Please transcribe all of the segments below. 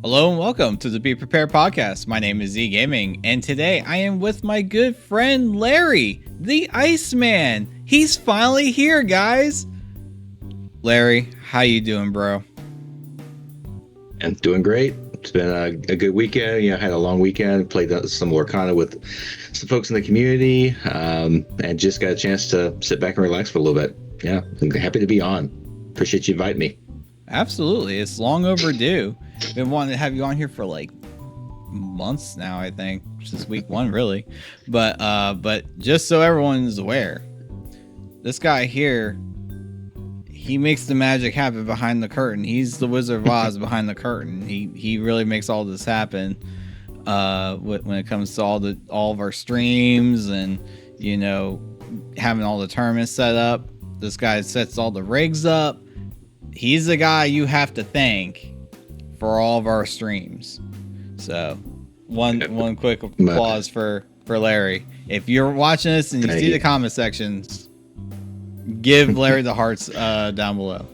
Hello and welcome to the Be Prepared podcast. My name is Z Gaming, and today I am with my good friend Larry, the Iceman. He's finally here, guys. Larry, how you doing, bro? And doing great. It's been a good weekend. I had a long weekend, played some Lorcana with some folks in the community, and just got a chance to sit back and relax for a little bit. Yeah, I'm happy to be on. Appreciate you inviting me. Absolutely. It's long overdue. Been wanting to have you on here for like months now, I think. Since week one, really. But just so everyone is aware, this guy here, he makes the magic happen behind the curtain. He's the Wizard of Oz behind the curtain. He really makes all this happen. When it comes to all of our streams and having all the tournaments set up. This guy sets all the rigs up. He's the guy you have to thank for all of our streams. So one quick applause for Larry. If you're watching this and you see the comment sections, give Larry the hearts down below.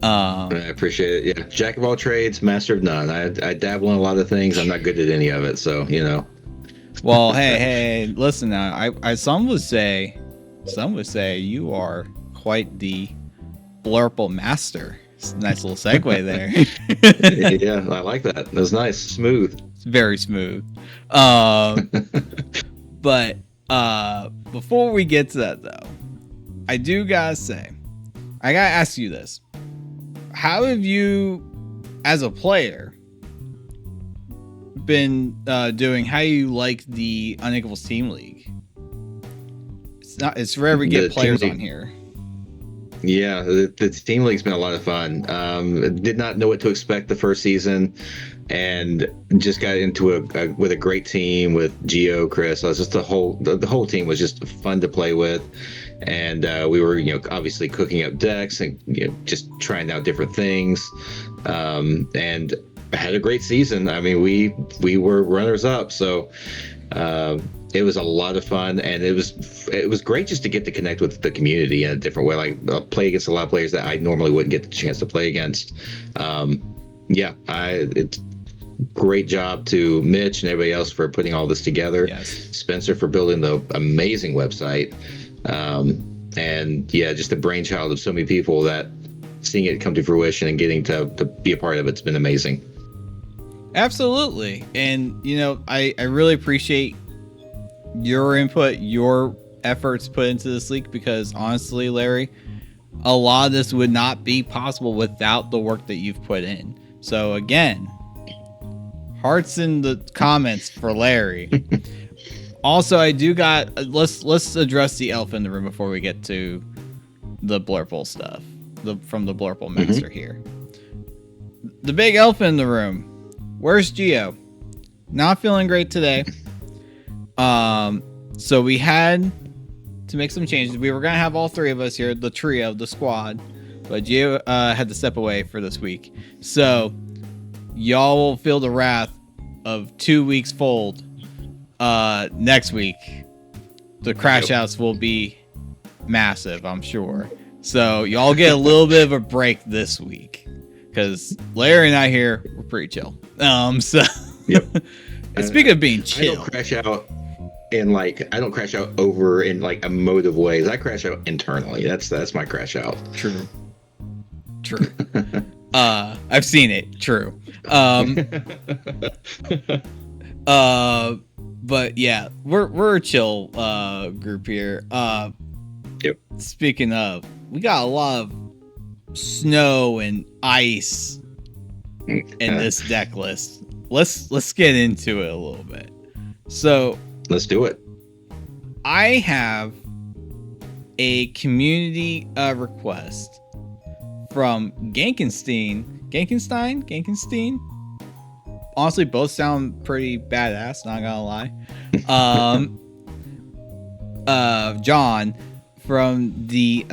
I appreciate it. Yeah, jack of all trades, master of none. I dabble in a lot of things. I'm not good at any of it, so Well, hey, listen now. Some would say you are quite the Blurple master. It's a nice little segue there. Yeah, I like that. That's nice, smooth. It's very smooth. But before we get to that, though, I gotta ask you this: how have you, as a player, been doing? How you like the Unthinkable Steam League? It's rare we get players on here. Yeah, the Steam League's been a lot of fun. Did not know what to expect the first season, and just got into with a great team with Gio, Chris. So it was just the whole team was just fun to play with, and we were obviously cooking up decks and just trying out different things, and had a great season. I mean, we were runners up, so. It was a lot of fun, and it was great just to get to connect with the community in a different way. Like play against a lot of players that I normally wouldn't get the chance to play against. It's great job to Mitch and everybody else for putting all this together. Yes. Spencer for building the amazing website, and just the brainchild of so many people that seeing it come to fruition and getting to be a part of it's been amazing. Absolutely. And I really appreciate your input, your efforts put into this league, because honestly, Larry, a lot of this would not be possible without the work that you've put in. So again, hearts in the comments for Larry. Also, let's address the elephant in the room before we get to the Blurple stuff from the Blurple master here. The big elephant in the room. Where's Gio? Not feeling great today. So we had to make some changes. We were going to have all three of us here, the trio, the squad, but Gio had to step away for this week. So y'all will feel the wrath of 2 weeks fold next week. The crash outs will be massive, I'm sure. So y'all get a little bit of a break this week, because Larry and I here, we're pretty chill. Yep. Speaking of being chill, I don't crash out over in like emotive ways. I crash out internally. That's my crash out. True. I've seen it. True. But yeah, we're a chill group here. Yep. Speaking of, we got a lot of snow and ice in this deck list. Let's get into it a little bit. So let's do it. I have a community request from Genkenstein. Honestly, both sound pretty badass, not gonna lie. John from the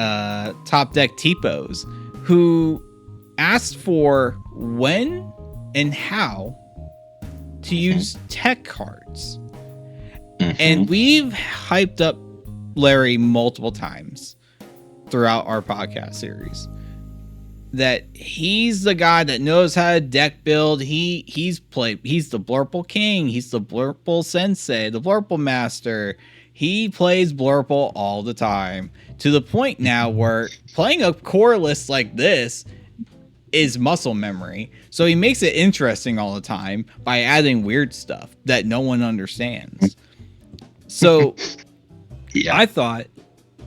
Top Deck Tipos, who asked for when and how to use tech cards. And we've hyped up Larry multiple times throughout our podcast series. that he's the guy that knows how to deck build. He's the Blurple King. He's the Blurple Sensei, the Blurple Master. He plays Blurple all the time, to the point now where playing a core list like this is muscle memory. So he makes it interesting all the time by adding weird stuff that no one understands. So yeah. I thought,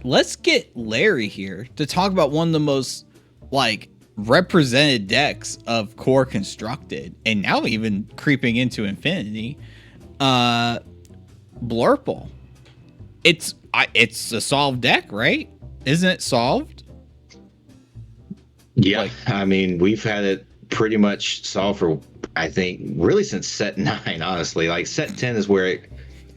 let's get Larry here to talk about one of the most like represented decks of core constructed, and now even creeping into infinity. Blurple. It's a solved deck, right? Isn't it solved? Yeah, I mean, we've had it pretty much solved for, I think, really since set 9, honestly. Like, set 10 is where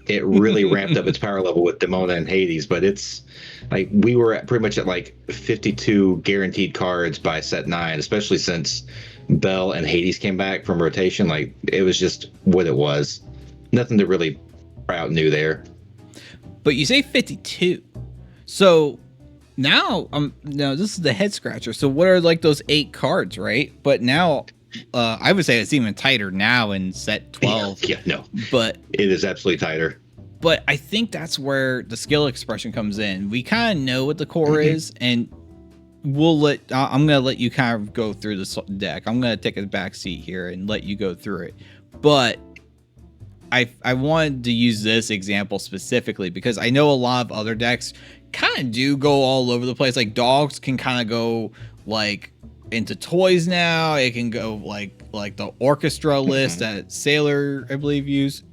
it really ramped up its power level with Demona and Hades, but it's like we were pretty much at like 52 guaranteed cards by set 9, especially since Bell and Hades came back from rotation. Like, it was just what it was. Nothing to really try out new there. But you say 52. So now this is the head scratcher. So what are like those 8 cards, right? But now I would say it's even tighter now in set 12. Yeah, no. But it is absolutely tighter. But I think that's where the skill expression comes in. We kind of know what the core is, and I'm going to let you kind of go through the deck. I'm going to take a back seat here and let you go through it. But I wanted to use this example specifically because I know a lot of other decks kind of do go all over the place. Like dogs can kind of go like into toys now. It can go like the orchestra list that Sailor, I believe, use.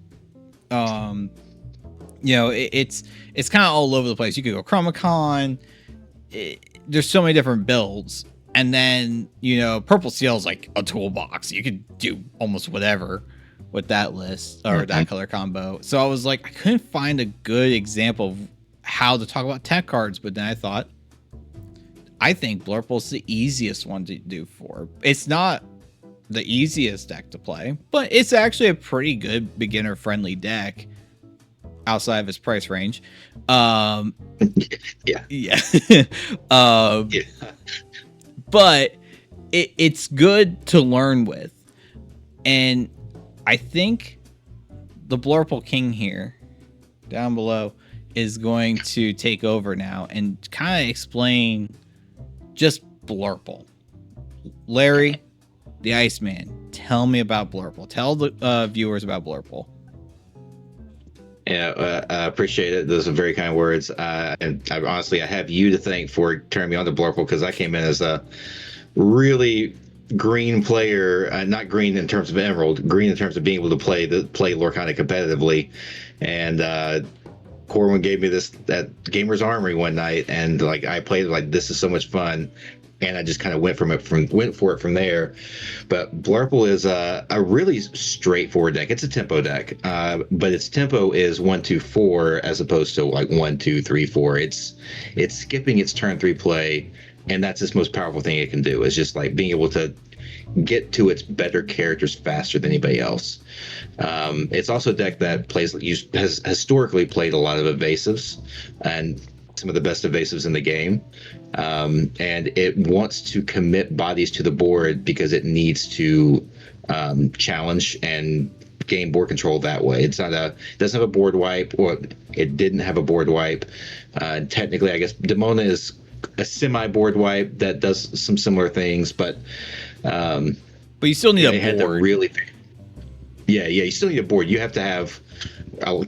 You know, it's kind of all over the place. You could go Chromacon. There's so many different builds. And then, you know, Purple Seal is like a toolbox. You could do almost whatever with that list or that color combo. So I was like, I couldn't find a good example of how to talk about tech cards. But then I think Blurple's the easiest one to do for. It's not the easiest deck to play, but it's actually a pretty good beginner friendly deck outside of its price range. Yeah. But it's good to learn with. And I think the Blurple King here down below is going to take over now and kind of explain just Blurple. Larry, the Iceman, tell me about Blurple. Tell the viewers about Blurple. Yeah, I appreciate it. Those are very kind words. And honestly, I have you to thank for turning me on to Blurple because I came in as a really green player, not green in terms of Emerald, green in terms of being able to play Lorcana competitively. And Corwin gave me this at Gamers Armory one night, and like I played like this is so much fun. And I just kind of went for it from there. But Blurple is a really straightforward deck. It's a tempo deck, but its tempo is 1, 2, 4 as opposed to like 1, 2, 3, 4. It's skipping its turn 3 play, and that's its most powerful thing it can do. Is just like being able to get to its better characters faster than anybody else. It's also a deck that has historically played a lot of evasives and some of the best evasives in the game. And it wants to commit bodies to the board because it needs to challenge and gain board control that way. It doesn't have a board wipe, or it didn't have a board wipe. Technically, I guess Demona is a semi-board wipe that does some similar things, but you still need a board. Had to really, you still need a board. You have to have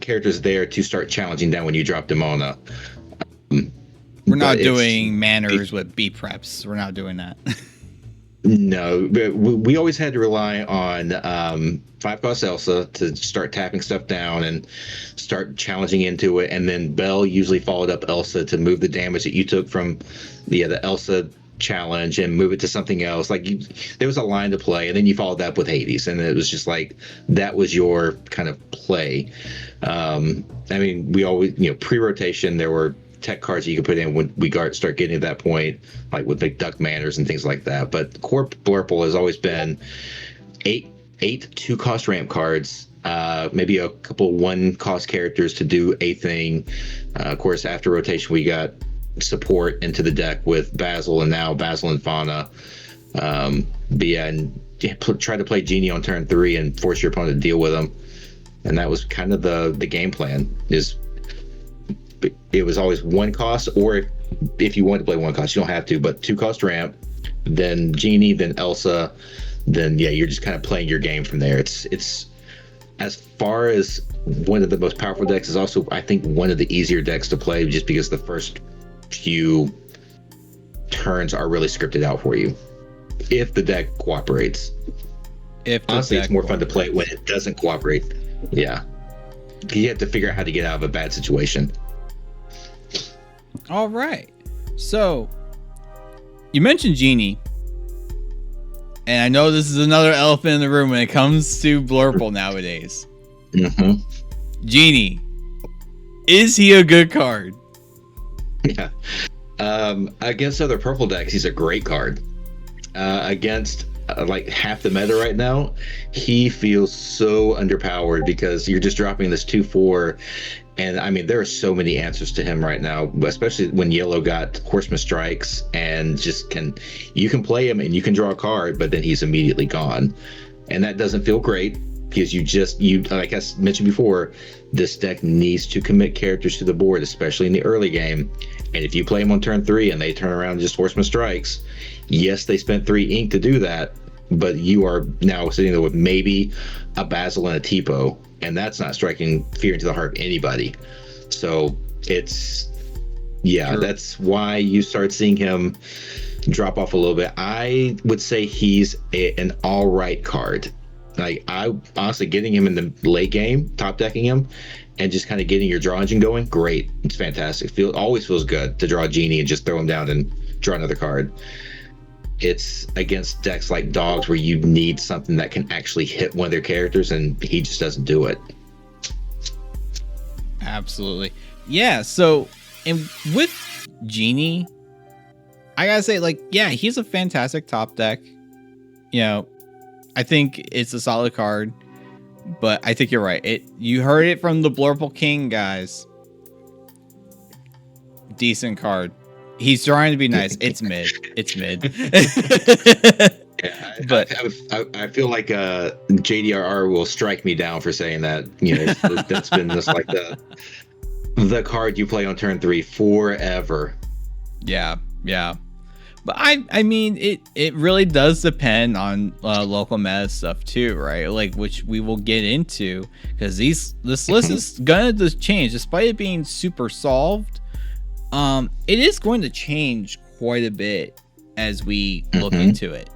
characters there to start challenging down when you drop Demona. We're not doing manners with B preps. We're not doing that. No, we always had to rely on 5-cost Elsa to start tapping stuff down and start challenging into it, and then Bell usually followed up Elsa to move the damage that you took from the Elsa challenge and move it to something else. Like there was a line to play, and then you followed that up with Hades, and it was just like that was your kind of play. I mean, we always, pre-rotation there were tech cards you could put in when we start getting to that point, like with big duck manners and things like that. But core Blurple has always been eight 2-cost ramp cards, maybe a couple 1-cost characters to do a thing. Of course, after rotation, we got support into the deck with Basil, and now Basil and Fauna. But yeah, and try to play Genie on turn 3 and force your opponent to deal with him. And that was kind of the game plan. It was always 1 cost, or if you want to play 1 cost, you don't have to, but 2 cost ramp, then Genie, then Elsa, then yeah, you're just kind of playing your game from there. It's as far as one of the most powerful decks, is also, I think, one of the easier decks to play, just because the first few turns are really scripted out for you, if the deck cooperates. Honestly, it's more fun to play when it doesn't cooperate. Yeah, you have to figure out how to get out of a bad situation. All right, so you mentioned Genie, and I know this is another elephant in the room when it comes to Blurple nowadays. Mm-hmm. Genie, is he a good card? Yeah. Against other purple decks, he's a great card. Against like half the meta right now, he feels so underpowered because you're just dropping this 2/4, and I mean there are so many answers to him right now, especially when yellow got Horseman Strikes, and you can play him and you can draw a card, but then he's immediately gone, and that doesn't feel great because you like I mentioned before, this deck needs to commit characters to the board, especially in the early game. And if you play them on turn 3 and they turn around and just Horseman Strikes, yes, they spent 3 ink to do that, but you are now sitting there with maybe a Basil and a Tipo, and that's not striking fear into the heart of anybody. So it's, yeah, sure. That's why you start seeing him drop off a little bit. I would say he's an all right card. Like, I honestly, getting him in the late game, top decking him, and just kind of getting your draw engine going, great. It's fantastic. Always feels good to draw a Genie and just throw him down and draw another card. It's against decks like Dogs where you need something that can actually hit one of their characters, and he just doesn't do it. Absolutely. Yeah, so, and with Genie, I gotta say, like, yeah, he's a fantastic top deck. You know, I think it's a solid card, but I think you're right. You heard it from the Blurple King guys. Decent card. He's trying to be nice. It's mid. It's mid. Yeah, but I feel like JDRR will strike me down for saying that. You know, that's been just like the card you play on turn 3 forever. Yeah. But I mean, it really does depend on local meta stuff too, right? Like, which we will get into, because this list is gonna change, despite it being super solved. It is going to change quite a bit as we look into it.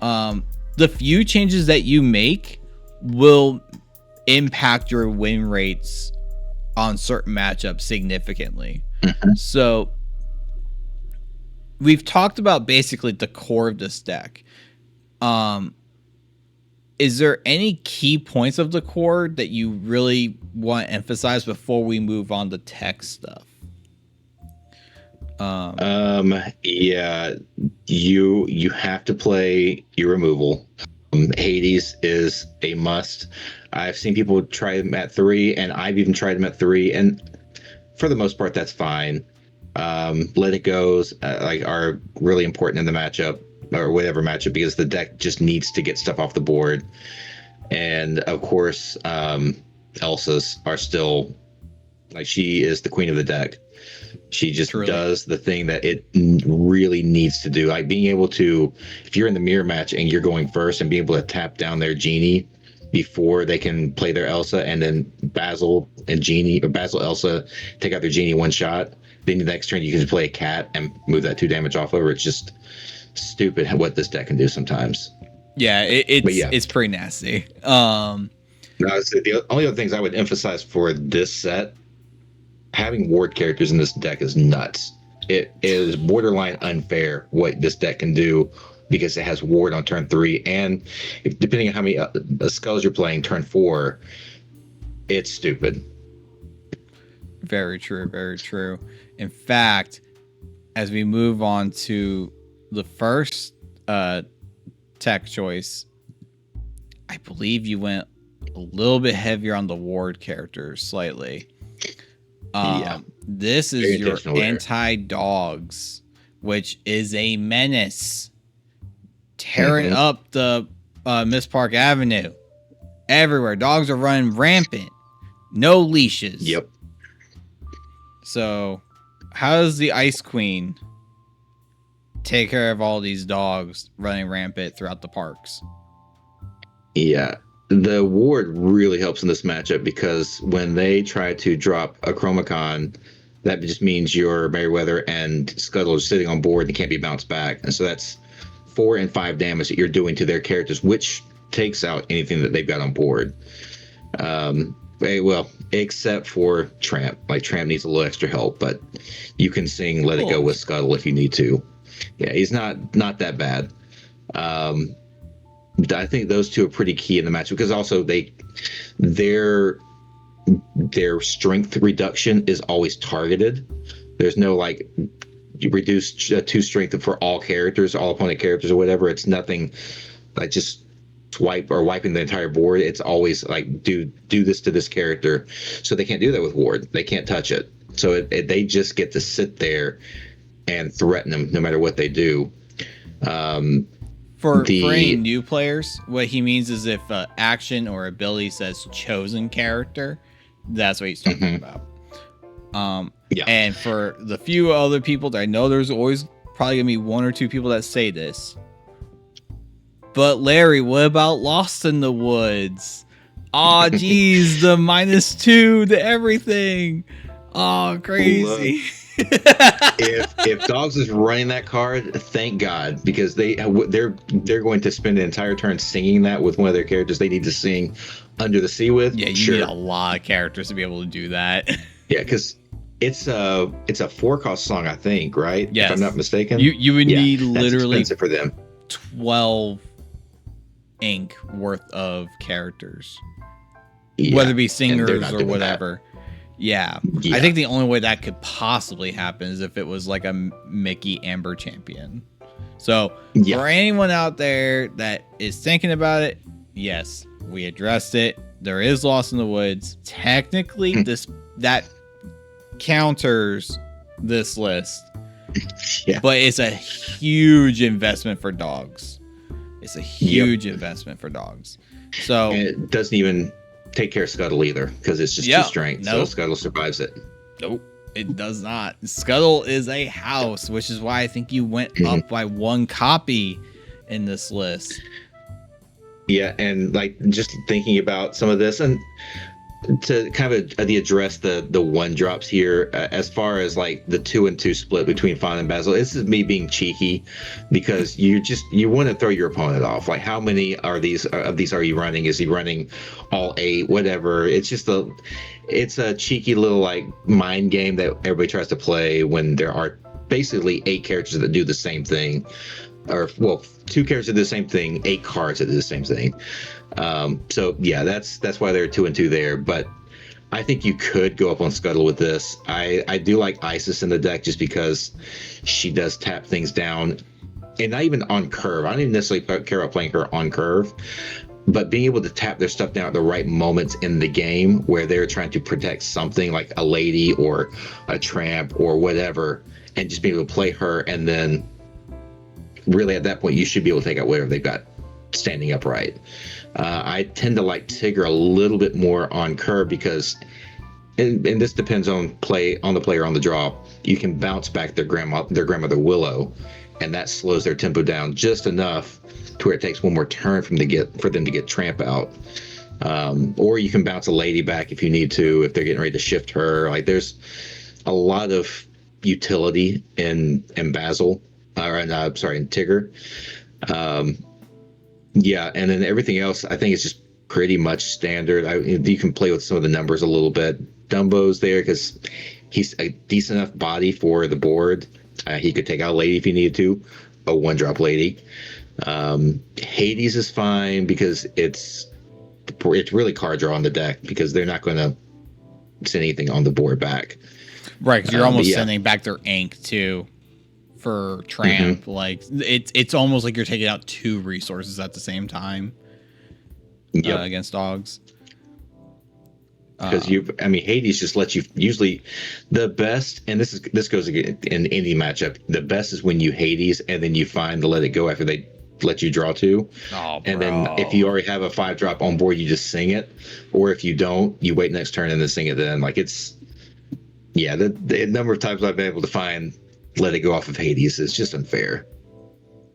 The few changes that you make will impact your win rates on certain matchups significantly. So we've talked about basically the core of this deck. Is there any key points of the core that you really want to emphasize before we move on to tech stuff? Yeah, you have to play your removal. Hades is a must. I've seen people try them at 3, and I've even tried them at 3, and for the most part, that's fine. Let it goes are really important in the matchup, or whatever matchup, because the deck just needs to get stuff off the board. And of course, Elsa's are still, like, she is the queen of the deck. She just does the thing that it really needs to do. Like, being able to, if you're in the mirror match and you're going first, and being able to tap down their Genie before they can play their Elsa, and then Basil and Genie, or Basil Elsa, take out their Genie one shot. Then the next turn you can just play a cat and move that 2 damage off over. It's just stupid what this deck can do sometimes. Yeah, it's pretty nasty. No, the only other things I would emphasize for this set, having ward characters in this deck is nuts. It is borderline unfair what this deck can do, because it has ward on turn 3, and depending on how many skulls you're playing, turn 4, it's stupid. Very true, very true. In fact, as we move on to the first tech choice, I believe you went a little bit heavier on the ward characters slightly. This is your anti-dogs, which is a menace tearing up the Miss Park Avenue. Everywhere. Dogs are running rampant. No leashes. Yep. So, how does the Ice Queen take care of all these dogs running rampant throughout the parks? Yeah. The ward really helps in this matchup because when they try to drop a Chromacon, that just means your Merryweather and Scuttle are sitting on board and can't be bounced back. And so that's 4 and 5 damage that you're doing to their characters, which takes out anything that they've got on board. Well, except for Tramp. Like, Tramp needs a little extra help, but you can sing Let It Go with Scuttle if you need to. Yeah, he's not that bad. I think those two are pretty key in the match because also their strength reduction is always targeted. There's no like you reduce 2 strength for all characters, all opponent characters or whatever. It's nothing like just swipe or wiping the entire board. It's always like do this to this character. So they can't do that with Ward. They can't touch it. So they just get to sit there and threaten them no matter what they do. For any new players, what he means is if action or ability says chosen character, that's what he's talking about. Yeah. And for the few other people that I know, there's always probably gonna be 1 or 2 people that say this. But Larry, what about Lost in the Woods? Aw, geez, the -2 to everything. Oh, crazy. if Dogs is running that card, thank God, because they're going to spend an entire turn singing that with one of their characters they need to sing Under the Sea with. Yeah, you need a lot of characters to be able to do that. Yeah, because it's a 4-cost song, I think, right? Yes. If I'm not mistaken. You would need literally expensive for them. 12 ink worth of characters, whether it be singers or whatever. Yeah. I think the only way that could possibly happen is if it was like a Mickey Amber champion. So for anyone out there that is thinking about it, yes, we addressed it. There is Lost in the Woods. Technically, that counters this list, but it's a huge investment for Dogs. It's a huge investment for Dogs. So and it doesn't even take care of Scuttle either because it's just 2 strength. So Scuttle survives it. Nope, it does not. Scuttle is a house, which is why I think you went up by 1 copy in this list. Yeah, and like just thinking about some of this and to kind of address the 1-drops here, as far as like the 2 and 2 split between Fawn and Basil, this is me being cheeky because you want to throw your opponent off. Like, how many of these are you running? Is he running all 8? Whatever. It's just it's a cheeky little like mind game that everybody tries to play when there are basically 8 characters that do the same thing, or 2 characters that do the same thing, 8 cards that do the same thing. So yeah, that's why there are 2 and 2 there. But I think you could go up on Scuttle with this. I do like Isis in the deck just because she does tap things down, and not even on curve. I don't even necessarily care about playing her on curve, but being able to tap their stuff down at the right moments in the game where they're trying to protect something like a lady or a tramp or whatever, and just being able to play her, and then really at that point you should be able to take out whatever they've got standing upright. I tend to like Tigger a little bit more on curve because, and this depends on the player on the draw. You can bounce back their grandmother Willow, and that slows their tempo down just enough to where it takes 1 more turn for them to get Tramp out. Or you can bounce a lady back if you need to, if they're getting ready to shift her. Like, there's a lot of utility in Basil, in Tigger. Yeah, and then everything else, I think it's just pretty much standard. You can play with some of the numbers a little bit. Dumbo's there because he's a decent enough body for the board. He could take out a lady if he needed to, a 1-drop lady. Hades is fine because it's really card draw on the deck because they're not going to send anything on the board back. Right, because you're almost sending back their ink too. For Tramp, like it's almost like you're taking out 2 resources at the same time against Dogs. Because Hades just lets you usually the best, and this goes again in any matchup. The best is when you Hades and then you find the Let It Go after they let you draw 2. Oh, And then if you already have a 5-drop on board, you just sing it. Or if you don't, you wait next turn and then sing it then. Like it's, yeah, the number of times I've been able to find let it go off of Hades is just unfair.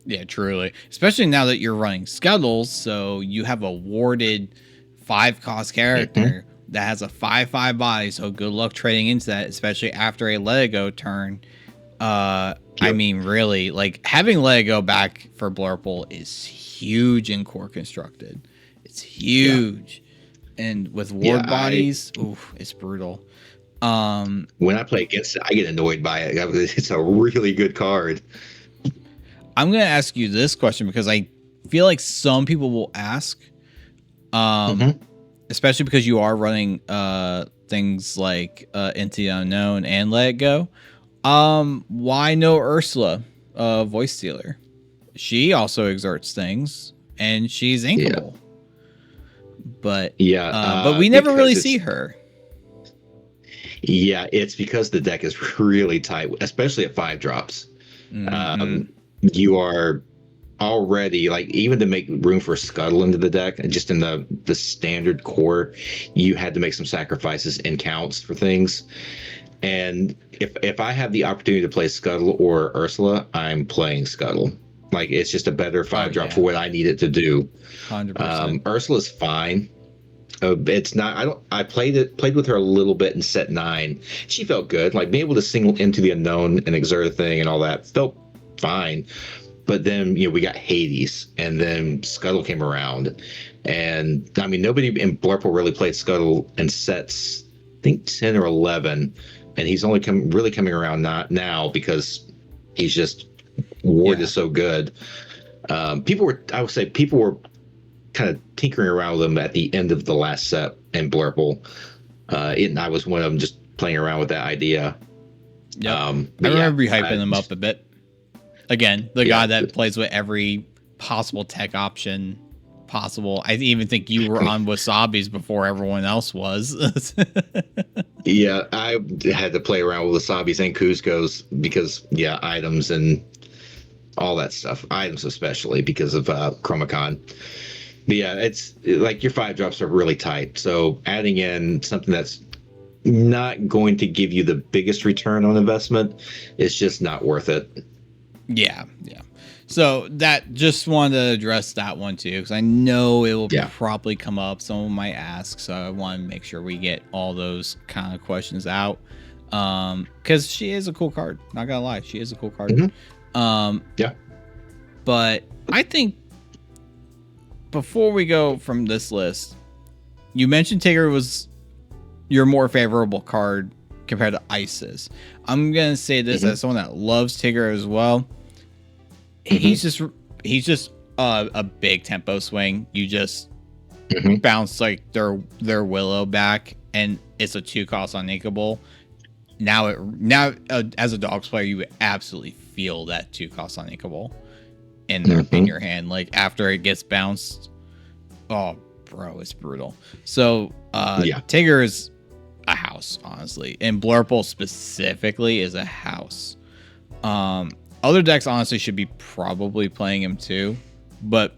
Yeah, truly. Especially now that you're running Scuttles, so you have a warded 5-cost character that has a 5/5 body, so good luck trading into that, especially after a Let It Go turn. I mean, really, like, having Let It Go back for Blurple is huge in core constructed. It's huge. And with ward bodies, it's brutal. When I play against it, I get annoyed by it. It's a really good card. I'm going to ask you this question because I feel like some people will ask, especially because you are running things like Into the Unknown and Let It Go. Why no Ursula, voice stealer? She also exerts things, and she's inkable. But but we never really see her. Yeah, it's because the deck is really tight, especially at 5-drops. You are already, like, even to make room for Scuttle into the deck, just in the standard core, you had to make some sacrifices and counts for things. And if I have the opportunity to play Scuttle or Ursula, I'm playing Scuttle. Like, it's just a better 5-drop for what I need it to do. 100%. Ursula's fine. It's not. I played with her a little bit in set 9. She felt good. Like, being able to single Into the Unknown and exert a thing and all that felt fine. But then, we got Hades, and then Scuttle came around, and I mean, nobody in Blurple really played Scuttle in sets, I think 10 or 11, and he's only really coming around now because he's just Ward is so good. People were kind of tinkering around with him at the end of the last set in Blurple. And I was one of them, just playing around with that idea. Yeah, I remember you hyping them up a bit. Again, the guy that plays with every possible tech option possible. I even think you were on Wasabi's before everyone else was. Yeah, I had to play around with Wasabi's and Cusco's because, items and all that stuff. Items especially because of Chromacon. But yeah, it's like your 5-drops are really tight. So adding in something that's not going to give you the biggest return on investment is just not worth it. Yeah. So that, just wanted to address that one too, because I know it will probably come up. Someone might ask, so I want to make sure we get all those kind of questions out. Because she is a cool card. Not gonna lie, she is a cool card. But I think before we go from this list, you mentioned Tigger was your more favorable card compared to Isis. I'm gonna say this as someone that loves Tigger as well. He's just a big tempo swing. You just bounce like their Willow back, and it's a 2-cost Uninkables. Now as a Dogs player, you would absolutely feel that 2-cost Uninkables in your hand. Like, after it gets bounced, oh bro, it's brutal. So Tigger is a house, honestly, and Blurple specifically is a house. Other decks honestly should be probably playing him too, but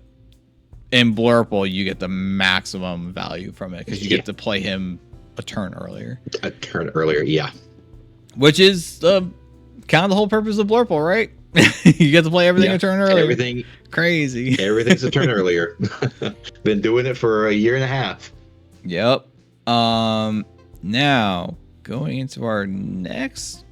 in Blurple you get the maximum value from it because you get to play him a turn earlier. Which is kind of the whole purpose of Blurple, right? You get to play everything a turn earlier. Everything crazy. Everything's a turn earlier. Been doing it for a year and a half. Yep. Now going into our next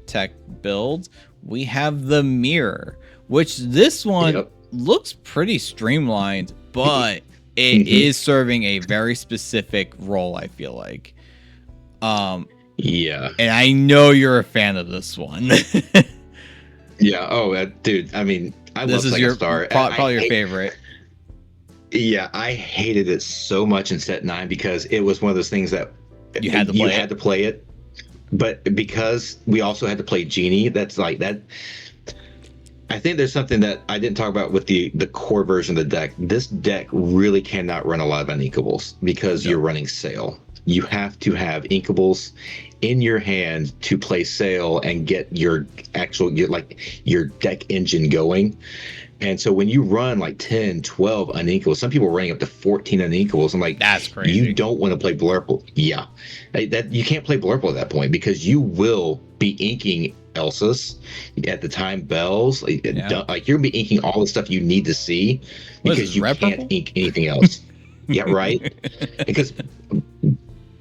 tech build, we have the Mirror, which this one looks pretty streamlined, but it is serving a very specific role, I feel like. And I know you're a fan of this one. Dude, I mean, this is your probably your favorite. Yeah, I hated it so much in set 9 because it was one of those things that you had to play it. But because we also had to play Genie, that's like that. I think there's something that I didn't talk about with the core version of the deck. This deck really cannot run a lot of Uninkables because you're running Sail. You have to have Inkables in your hand to play Sail and get your deck engine going. And so when you run like 10, 12 Uninkables, some people are running up to 14 Uninkables. I'm like, That's crazy. You don't want to play Blurple. Yeah. That you can't play Blurple at that point because you will be inking Elsas at the time bells. Like you're gonna be inking all the stuff you need to see because you can't ink anything else. Yeah, right. Because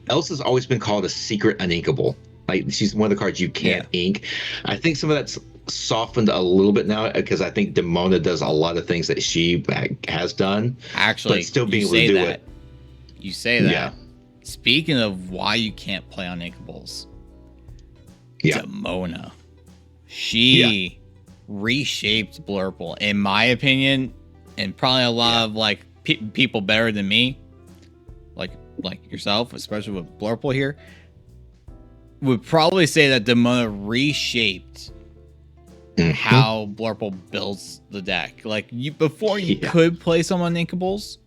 Elsa's always been called a secret Uninkable. Like she's one of the cards you can't ink. I think some of that's softened a little bit now because I think Demona does a lot of things that she has done. Actually, but still being able to do it. You say that. Yeah. Speaking of why you can't play on Inkables, Demona. She reshaped Blurple, in my opinion, and probably a lot of like people better than me, like yourself, especially with Blurple here, would probably say that Demona reshaped how Blurple builds the deck. Like before you could play some Uninkables,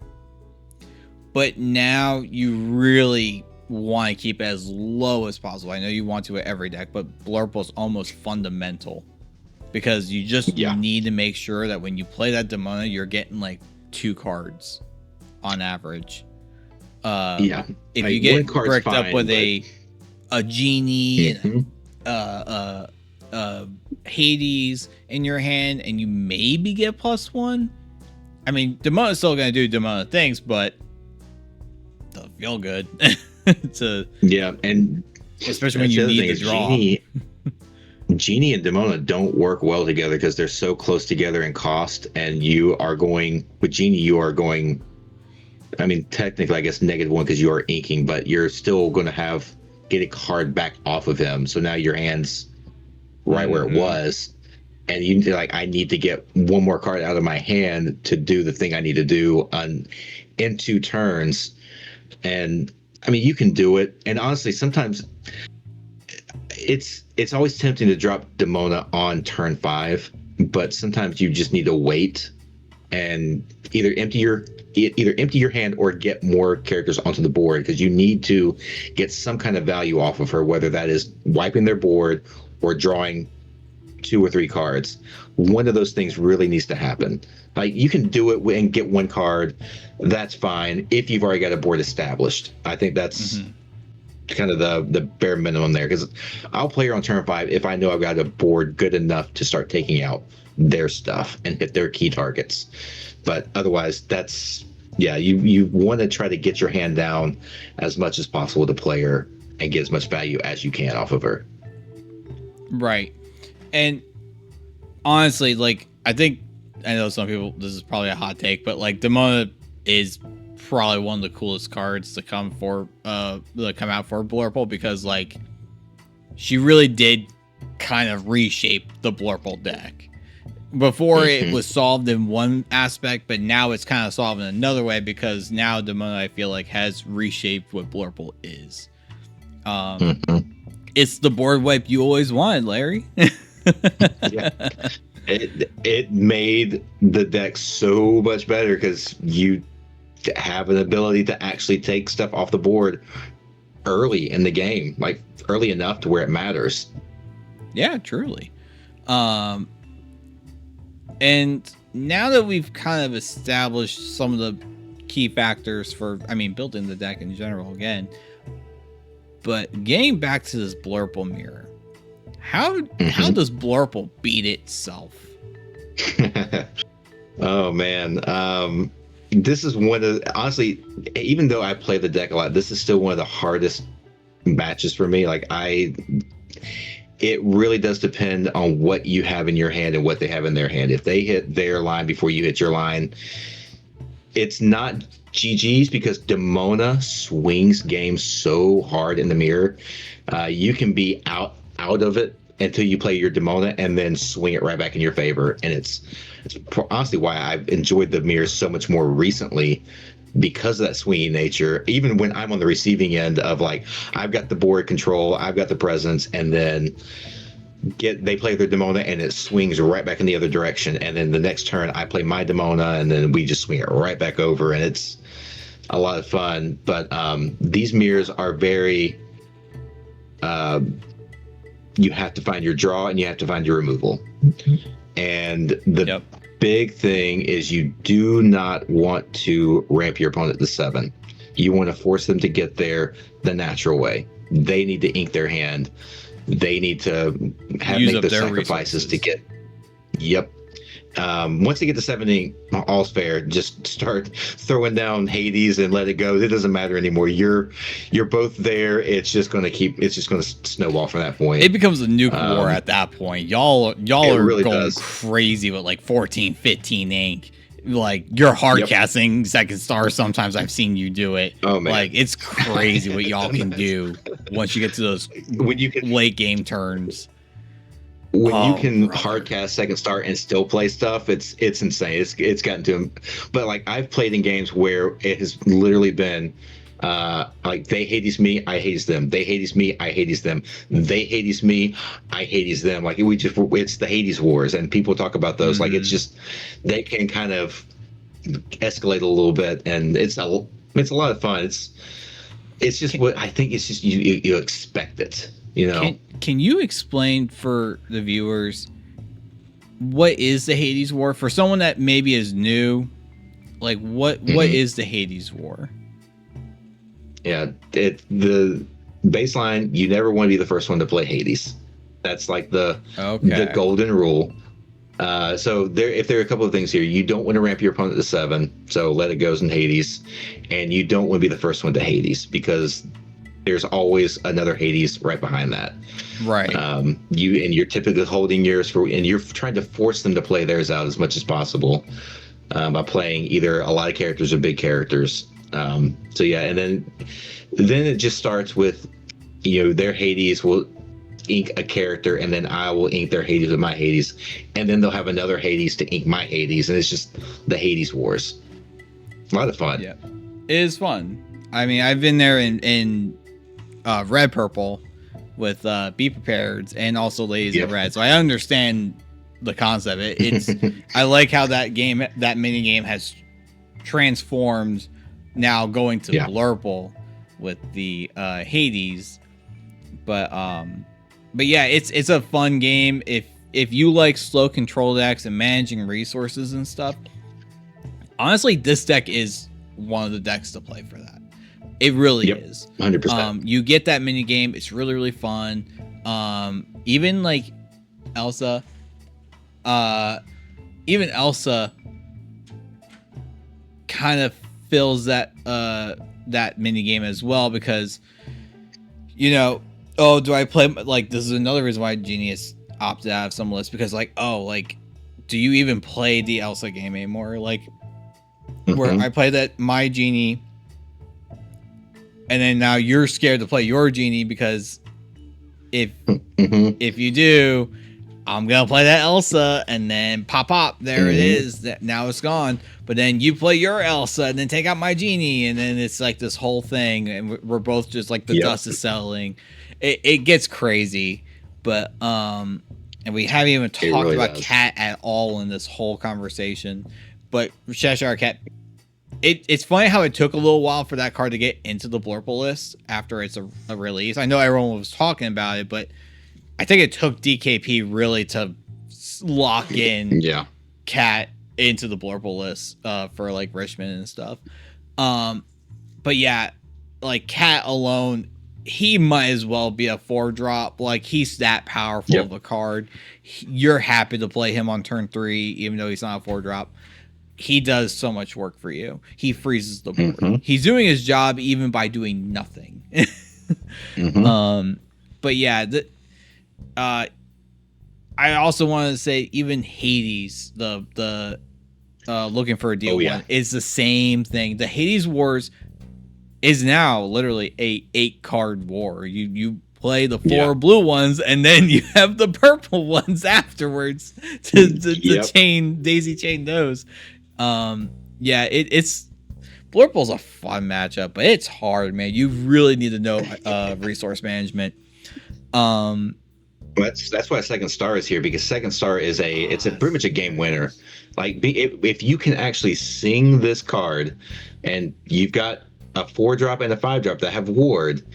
but now you really want to keep it as low as possible. I know you want to at every deck, but Blurple is almost fundamental because you just need to make sure that when you play that Demona, you're getting like 2 cards on average. If you get bricked up with a genie, Hades in your hand, and you maybe get +1. I mean, Demona's still gonna do Demona things, but it doesn't feel good. And especially when you need to draw. Genie and Demona don't work well together because they're so close together in cost, and you are going with Genie. You are going. I mean, technically, I guess -1 because you are inking, but you're still going to get a card back off of him. So now your hand's right where it was, and you like, I need to get 1 more card out of my hand to do the thing I need to do in 2 turns. And I mean, you can do it. And honestly, sometimes it's always tempting to drop Demona on turn 5, but sometimes you just need to wait and either empty your hand or get more characters onto the board, because you need to get some kind of value off of her, whether that is wiping their board or drawing 2 or 3 cards. One of those things really needs to happen. Like, you can do it and get 1 card, that's fine if you've already got a board established. I think that's kind of the bare minimum there, because I'll play her on turn 5 if I know I've got a board good enough to start taking out their stuff and hit their key targets. But otherwise, that's you want to try to get your hand down as much as possible to play her and get as much value as you can off of her. Right. And honestly, like, I know some people, this is probably a hot take, but like, Demona is probably one of the coolest cards to come out for Blurple, because like, she really did kind of reshape the Blurple deck. Before it was solved in one aspect, but now it's kind of solved in another way, because now Demona, I feel like, has reshaped what Blurple is. It's the board wipe you always wanted, Larry. It made the deck so much better because you have an ability to actually take stuff off the board early in the game, like early enough to where it matters. Yeah, truly. And now that we've kind of established some of the key factors for, building the deck in general again, but getting back to this Blurple Mirror, how does Blurple beat itself? Oh man, this is one of, honestly, even though I play the deck a lot, this is still one of the hardest matches for me. Like, it really does depend on what you have in your hand and what they have in their hand. If they hit their line before you hit your line, it's not GG's, because Demona swings games so hard in the mirror. You can be out of it until you play your Demona and then swing it right back in your favor. And it's honestly why I've enjoyed the mirror so much more recently, because of that swinging nature. Even when I'm on the receiving end of, like, I've got the board control, I've got the presence, and then they play their Demona and it swings right back in the other direction, and then the next turn I play my Demona and then we just swing it right back over, and it's a lot of fun. But these mirrors are very you have to find your draw and you have to find your removal. And big thing is you do not want to ramp your opponent to 7. You want to force them to get there the natural way. They need to ink their hand. They need to make the sacrifices to get. Yep. Once you get to 7 all's fair. Just start throwing down Hades and let it go. It doesn't matter anymore. You're both there. It's just going to snowball from that point. It becomes a nuke war at that point. Y'all are really going crazy with like 14, 15 ink. Like you're hard casting second star. Sometimes I've seen you do it. Oh man, like it's crazy what y'all can do once you get to those late game turns. When you can hard cast second star and still play stuff, it's insane. It's gotten to him. But like I've played in games where it has literally been like they Hades me, I Hades them. They Hades me, I Hades them. They Hades me, I Hades them. Like it's the Hades wars, and people talk about those. Mm-hmm. Like it's just they can kind of escalate a little bit, and it's a lot of fun. It's just what I think. It's just you expect it. You know. Can you explain for the viewers what is the Hades War for someone that maybe is new? Like what is the Hades War? Yeah, the baseline. You never want to be the first one to play Hades. That's like the golden rule. So if there are a couple of things here, you don't want to ramp your opponent to 7. So let it goes in Hades, and you don't want to be the first one to Hades because there's always another Hades right behind that. Right. You're typically holding yours and you're trying to force them to play theirs out as much as possible by playing either a lot of characters or big characters. So yeah, and then it just starts with, their Hades will ink a character, and then I will ink their Hades with my Hades, and then they'll have another Hades to ink my Hades, and it's just the Hades wars. A lot of fun. Yeah, it is fun. I mean, I've been there in red purple with Be Prepared and also Ladies in Red, so I understand the concept. It's I like how that mini game has transformed. Now going to Blurple with the Hades, but yeah, it's a fun game if you like slow control decks and managing resources and stuff. Honestly, this deck is one of the decks to play for that. It really is. 100%. You get that mini game. It's really, really fun. Even like Elsa, kind of fills that mini game as well, because do I play, like, this is another reason why Genius opted out of some lists, because do you even play the Elsa game anymore? Like, where I play that my Genie, and then now you're scared to play your Genie because if you do, I'm gonna play that Elsa, and then pop, there it is. Now it's gone. But then you play your Elsa, and then take out my Genie, and then it's like this whole thing, and we're both just like the dust is settling. It gets crazy, but and we haven't even talked about Cat at all in this whole conversation. But Cheshire Cat, it's funny how it took a little while for that card to get into the Blurple list after it's a release. I know everyone was talking about it, but I think it took DKP really to lock in Cat into the Blurple list for like Richmond and stuff. But yeah, like Cat alone, he might as well be a 4-drop. Like, he's that powerful of a card. You're happy to play him on turn 3, even though he's not a 4-drop. He does so much work for you. He freezes the board. He's doing his job even by doing nothing. But yeah, I also wanted to say even Hades, the looking for a deal one, is the same thing. The Hades Wars is now literally a 8-card war. You play the 4 blue ones, and then you have the purple ones afterwards to daisy chain those. It's Blurple's a fun matchup, but it's hard, man. You really need to know resource management. That's why Second Star is here, because Second Star is pretty much a game winner. Like, if you can actually sing this card, and you've got a 4-drop and a 5-drop that have ward,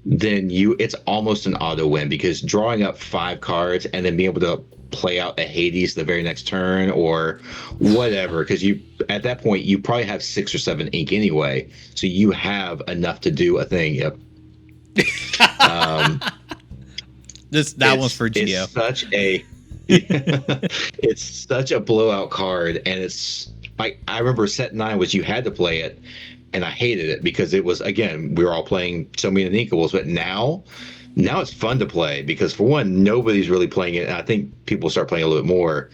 then it's almost an auto win, because drawing up 5 cards and then being able to play out a Hades the very next turn or whatever, because you at that point you probably have 6 or 7 ink anyway, so you have enough to do a thing. Yep. That one's for Geo. It's such a it's such a blowout card, and it's like I remember set 9 was you had to play it, and I hated it because it was, again, we were all playing so many Uninkables, but now it's fun to play because, for one, nobody's really playing it, and I think people start playing a little bit more.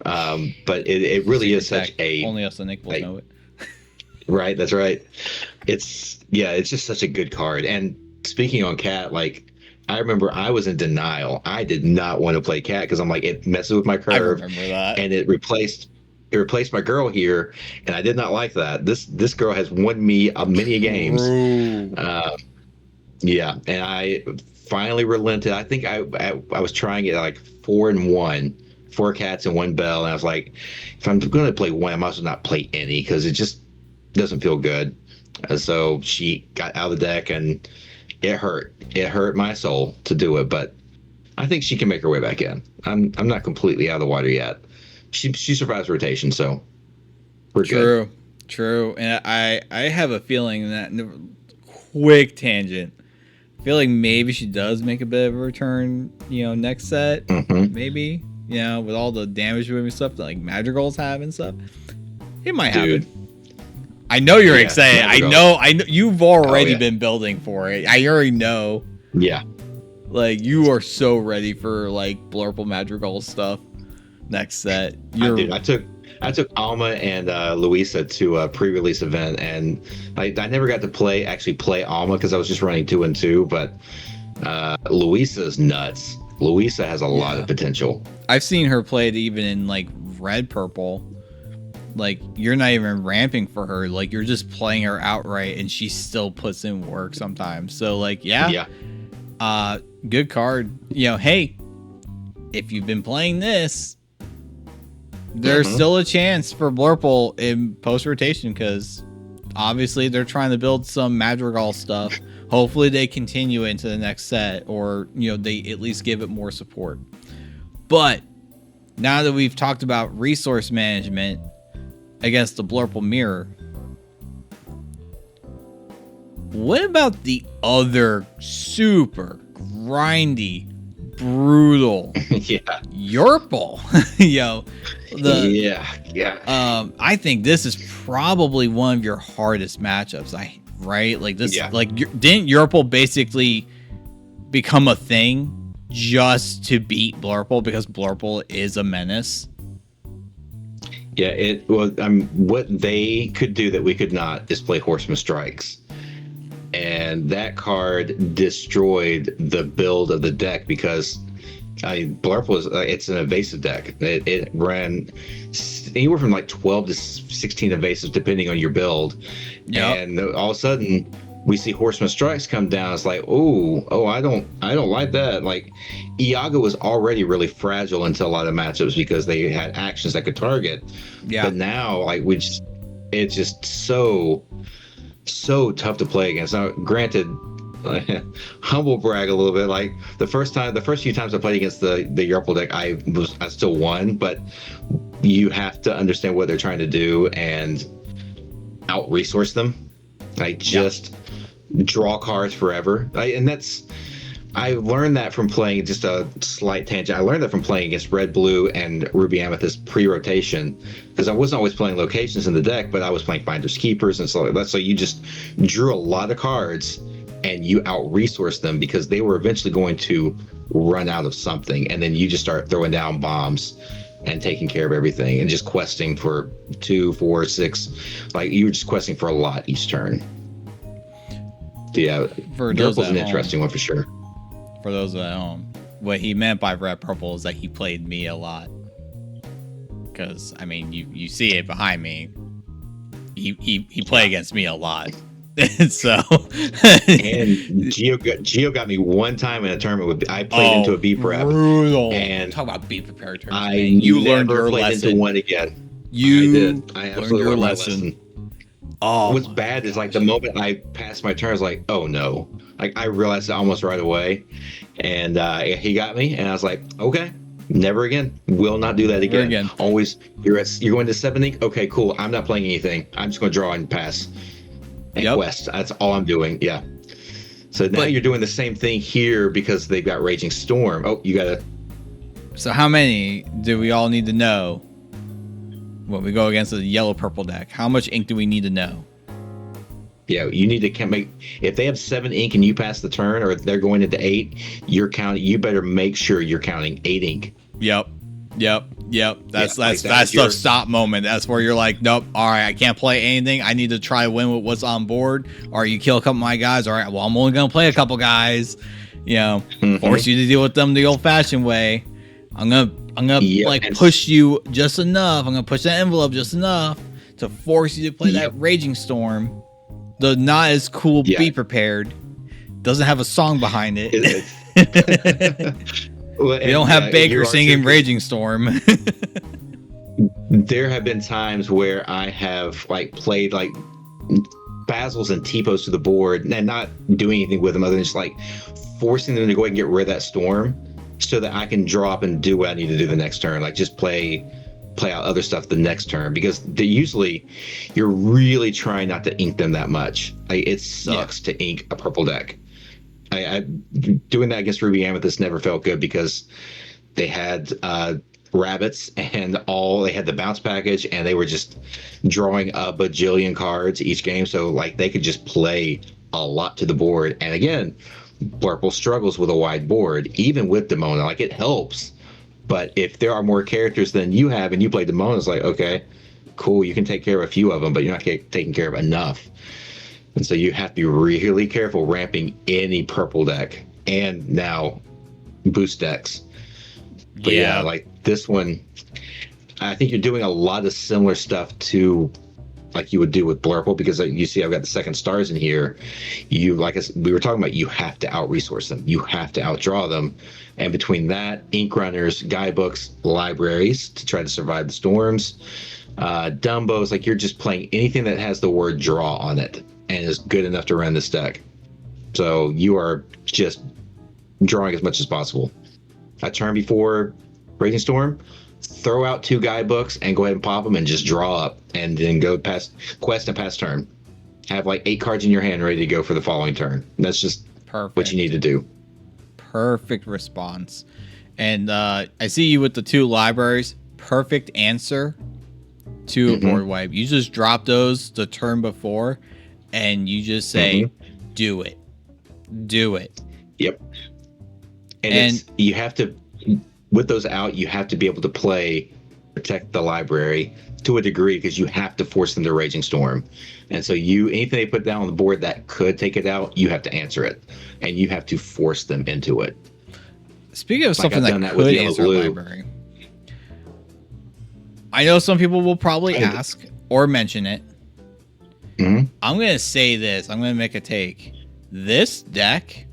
But it really is such a, only us Uninkables know it. Right, that's right. It's just such a good card. And speaking on Cat, like, I remember I was in denial. I did not want to play Cat because I'm like, it messes with my curve. I remember that. And it replaced my girl here, and I did not like that. This girl has won me many games. Yeah, and I finally relented. I think I was trying it like 4-1, 4 cats and 1 bell, and I was like, if I'm going to play one, I might as well not play any because it just doesn't feel good. So she got out of the deck, and it hurt. It hurt my soul to do it, but I think she can make her way back in. I'm not completely out of the water yet. She survives rotation, so we're good. True. And I have a feeling that, quick tangent, I feel like maybe she does make a bit of a return, next set. Mm-hmm. Maybe, with all the damage moving stuff that like Madrigal's have and stuff. It might happen. I know you're excited. Madrigal. I know you've already been building for it. I already know. Yeah. Like, you are so ready for like Blurple Madrigal stuff next set. I took Alma and Luisa to a pre-release event, and I never got to actually play Alma because I was just running 2 and 2. But Luisa's nuts. Luisa has a lot of potential. I've seen her played even in like red purple. Like, you're not even ramping for her. Like, you're just playing her outright, and she still puts in work sometimes. So, like, yeah. Good card. Hey, if you've been playing this, there's still a chance for Blurple in post-rotation because obviously they're trying to build some Madrigal stuff. Hopefully they continue into the next set, or, they at least give it more support. But now that we've talked about resource management against the Blurple Mirror, what about the other super grindy, brutal Yurple? I think this is probably one of your hardest matchups. Right? Like this, didn't Yurple basically become a thing just to beat Blurple because Blurple is a menace? Yeah, what they could do that we could not is play Horseman Strikes. And that card destroyed the build of the deck because Blurple it's an evasive deck. It ran anywhere from like 12 to 16 evasives depending on your build. Yep. And all of a sudden we see Horseman Strikes come down. It's like, oh, I don't like that. Like, Iago was already really fragile into a lot of matchups because they had actions that could target. Yeah. But now, like, it's just so tough to play against. Now, granted, humble brag a little bit. Like, the first few times I played against the Yurple deck, I still won. But you have to understand what they're trying to do and out resource them. Like, just draw cards forever. I learned that from playing, just a slight tangent, I learned that from playing against Red, Blue, and Ruby Amethyst pre-rotation, because I wasn't always playing locations in the deck, but I was playing Finders Keepers and stuff like that. So you just drew a lot of cards and you out-resourced them because they were eventually going to run out of something, and then you just start throwing down bombs and taking care of everything and just questing for 2, 4, 6. Like, you were just questing for a lot each turn. Yeah, Purple's an interesting one for sure. For those at home, what he meant by Red Purple is that he played me a lot. Because, I mean, you see it behind me. He played against me a lot. So and Geo got me one time in a tournament. I played into a B prep. Brutal. And talk about B prepared tournaments. You learned your lesson. Into one again. I did. I absolutely learned my lesson. Oh, what's bad is, like, the moment I passed my turn, I was like, oh no. Like, I realized it almost right away, and he got me, and I was like, okay, Never again. Will not do that Never again. again. Always, you're going to 7 ink. Okay, cool. I'm not playing anything. I'm just going to draw and pass and quest. That's all I'm doing. Yeah. So now you're doing the same thing here because they've got Raging Storm. Oh, you got to. So how many do we all need to know when we go against the yellow purple deck? How much ink do we need to know? Yeah, you need to make. If they have 7 ink and you pass the turn, or if they're going into 8, you're counting. You better make sure you're counting 8 ink. Yep. That's the stop moment. That's where you're like, nope. All right, I can't play anything. I need to try to win with what's on board. Or you kill a couple of my guys. All right, well, I'm only gonna play a couple guys. You know, force you to deal with them the old-fashioned way. I'm gonna push you just enough. I'm gonna push that envelope just enough to force you to play that Raging Storm. The not as cool Be Prepared doesn't have a song behind it. Well, we don't have Baker singing Raging Storm. There have been times where I have played Basils and T-Pos to the board and not doing anything with them other than just forcing them to go ahead and get rid of that storm so that I can drop and do what I need to do the next turn. Just play out other stuff the next turn, because usually you're really trying not to ink them that much. It sucks to ink a purple deck. I doing that against Ruby Amethyst never felt good because they had rabbits and they had the bounce package and they were just drawing a bajillion cards each game, so they could just play a lot to the board. And again, Blurple struggles with a wide board, even with Demona. It helps. But if there are more characters than you have and you play Demona, it's okay, cool, you can take care of a few of them, but you're not taking care of enough. And so you have to be really careful ramping any purple deck and now boost decks. But this one, I think you're doing a lot of similar stuff to you would do with Blurple, because you see I've got the second stars in here. We were talking about, you have to out-resource them. You have to outdraw them. And between that, ink runners, guidebooks, libraries to try to survive the storms, Dumbos, you're just playing anything that has the word draw on it and is good enough to run this deck. So you are just drawing as much as possible. A turn before Raging Storm, throw out 2 guidebooks and go ahead and pop them and just draw up, and then go past quest and pass turn. Have 8 cards in your hand ready to go for the following turn. That's just perfect. What you need to do. Perfect response. And I see you with the 2 libraries. Perfect answer to a board wipe. You just drop those the turn before and you just say, do it. Yep. And you have to, with those out, you have to be able to protect the library to a degree, because you have to force them to Raging Storm. And so anything they put down on the board that could take it out, you have to answer it, and you have to force them into it. Speaking of something that could answer a library, I know some people will probably ask or mention it. I'm going to say this. I'm going to make a take. This deck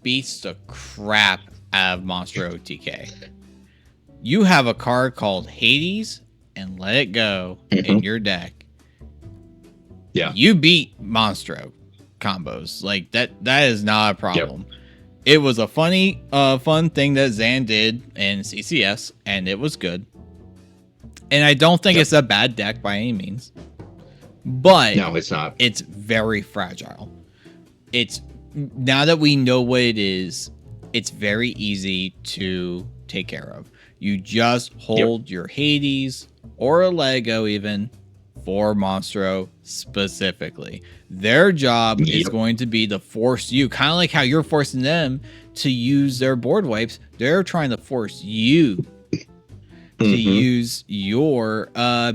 beats the crap out of Monster OTK. You have a card called Hades and Let It Go in your deck. Yeah. You beat Monstro combos. That is not a problem. Yep. It was a fun thing that Zan did in CCS, and it was good. And I don't think it's a bad deck by any means. But no, it's not. It's very fragile. It's, now that we know what it is, it's very easy to take care of. You just hold your Hades or a Lego even for Monstro specifically. Their job is going to be to force you, kind of like how you're forcing them to use their board wipes. They're trying to force you to use your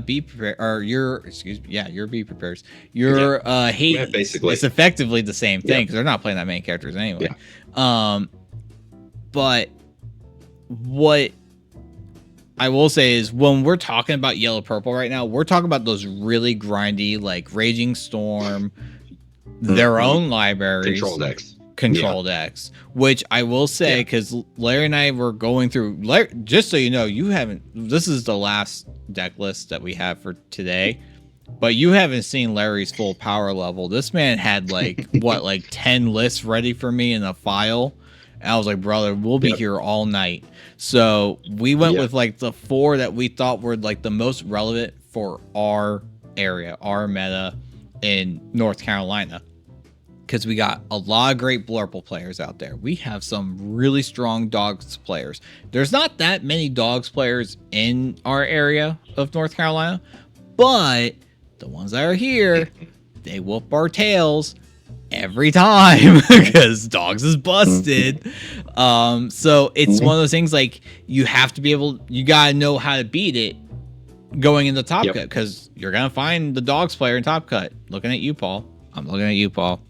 Be Prepared, or your Be Prepared. Your Hades. Yeah, basically. It's effectively the same thing because they're not playing that many characters anyway. Yeah. But what I will say is, when we're talking about yellow purple right now, we're talking about those really grindy, Raging Storm, their own libraries, control decks, which I will say, because Larry and I were going through, just so you know, this is the last deck list that we have for today, but you haven't seen Larry's full power level. This man had 10 lists ready for me in a file. And I was like, brother, we'll be here all night. So we went with like the 4 that we thought were like the most relevant for our area, our meta in North Carolina. Because we got a lot of great Blurple players out there. We have some really strong Dogs players. There's not that many Dogs players in our area of North Carolina, but the ones that are here, they whoop our tails every time because Dogs is busted. So it's one of those things like you have to be able, you gotta know how to beat it going into Top Cut, because you're gonna find the Dogs player in Top Cut. Looking at you, Paul. I'm looking at you, Paul.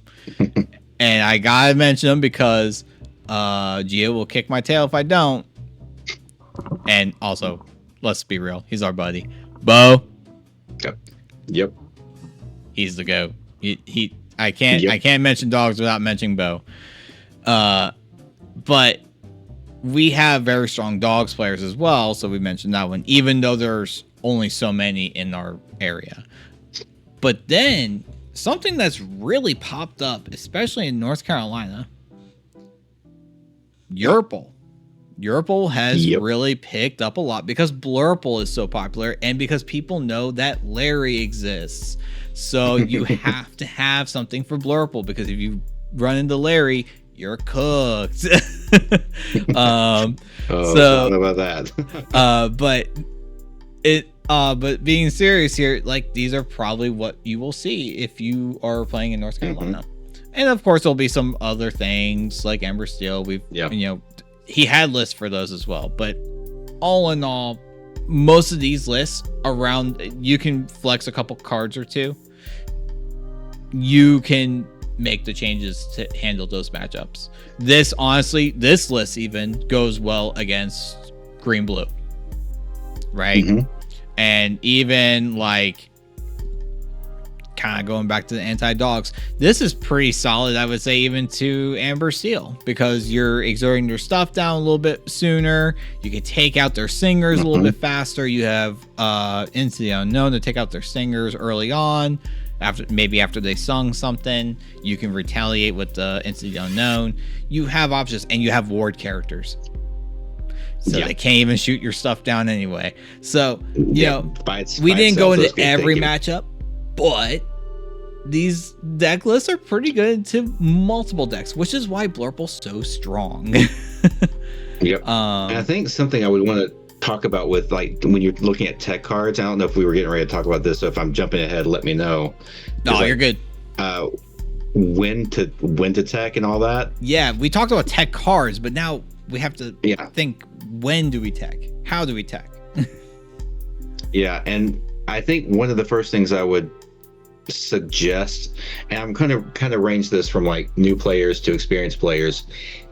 And I gotta mention him because Gio will kick my tail if I don't. And also, let's be real, he's our buddy. Bo. Yep. He's the GOAT. I can't mention Dogs without mentioning Bo. But we have very strong Dogs players as well, so we mentioned that one, even though there's only so many in our area. But then something that's really popped up, especially in North Carolina, Yerple. Yerple has really picked up a lot because Blurple is so popular and because people know that Larry exists. So you have to have something for Blurple, because if you run into Larry, you're cooked. So I don't know about that. But being serious here, like, these are probably what you will see if you are playing in North Carolina. And of course there'll be some other things like Ember Steel. He had lists for those as well, but all in all, most of these lists around, you can flex a couple cards or two. You can make the changes to handle those matchups. This list even goes well against green blue, right? And even like kind of going back to the anti-dogs, this is pretty solid, I would say, even to Amber Steel, because you're exerting their stuff down a little bit sooner. You can take out their singers a little bit faster. You have Into the Unknown to take out their singers early on. After they sung something, you can retaliate with the Into the Unknown. You have options, and you have ward characters, so they can't even shoot your stuff down anyway. So we didn't go into every matchup, but these deck lists are pretty good to multiple decks, which is why Blurple's so strong. And I think something I would want to talk about with, like, when you're looking at tech cards, I don't know if we were getting ready to talk about this, so if I'm jumping ahead, let me know. No, you're good. When to tech and all that. Yeah, we talked about tech cards, but now we have to think, when do we tech? How do we tech? And I think one of the first things I would suggest, and I'm kind of range this from like new players to experienced players.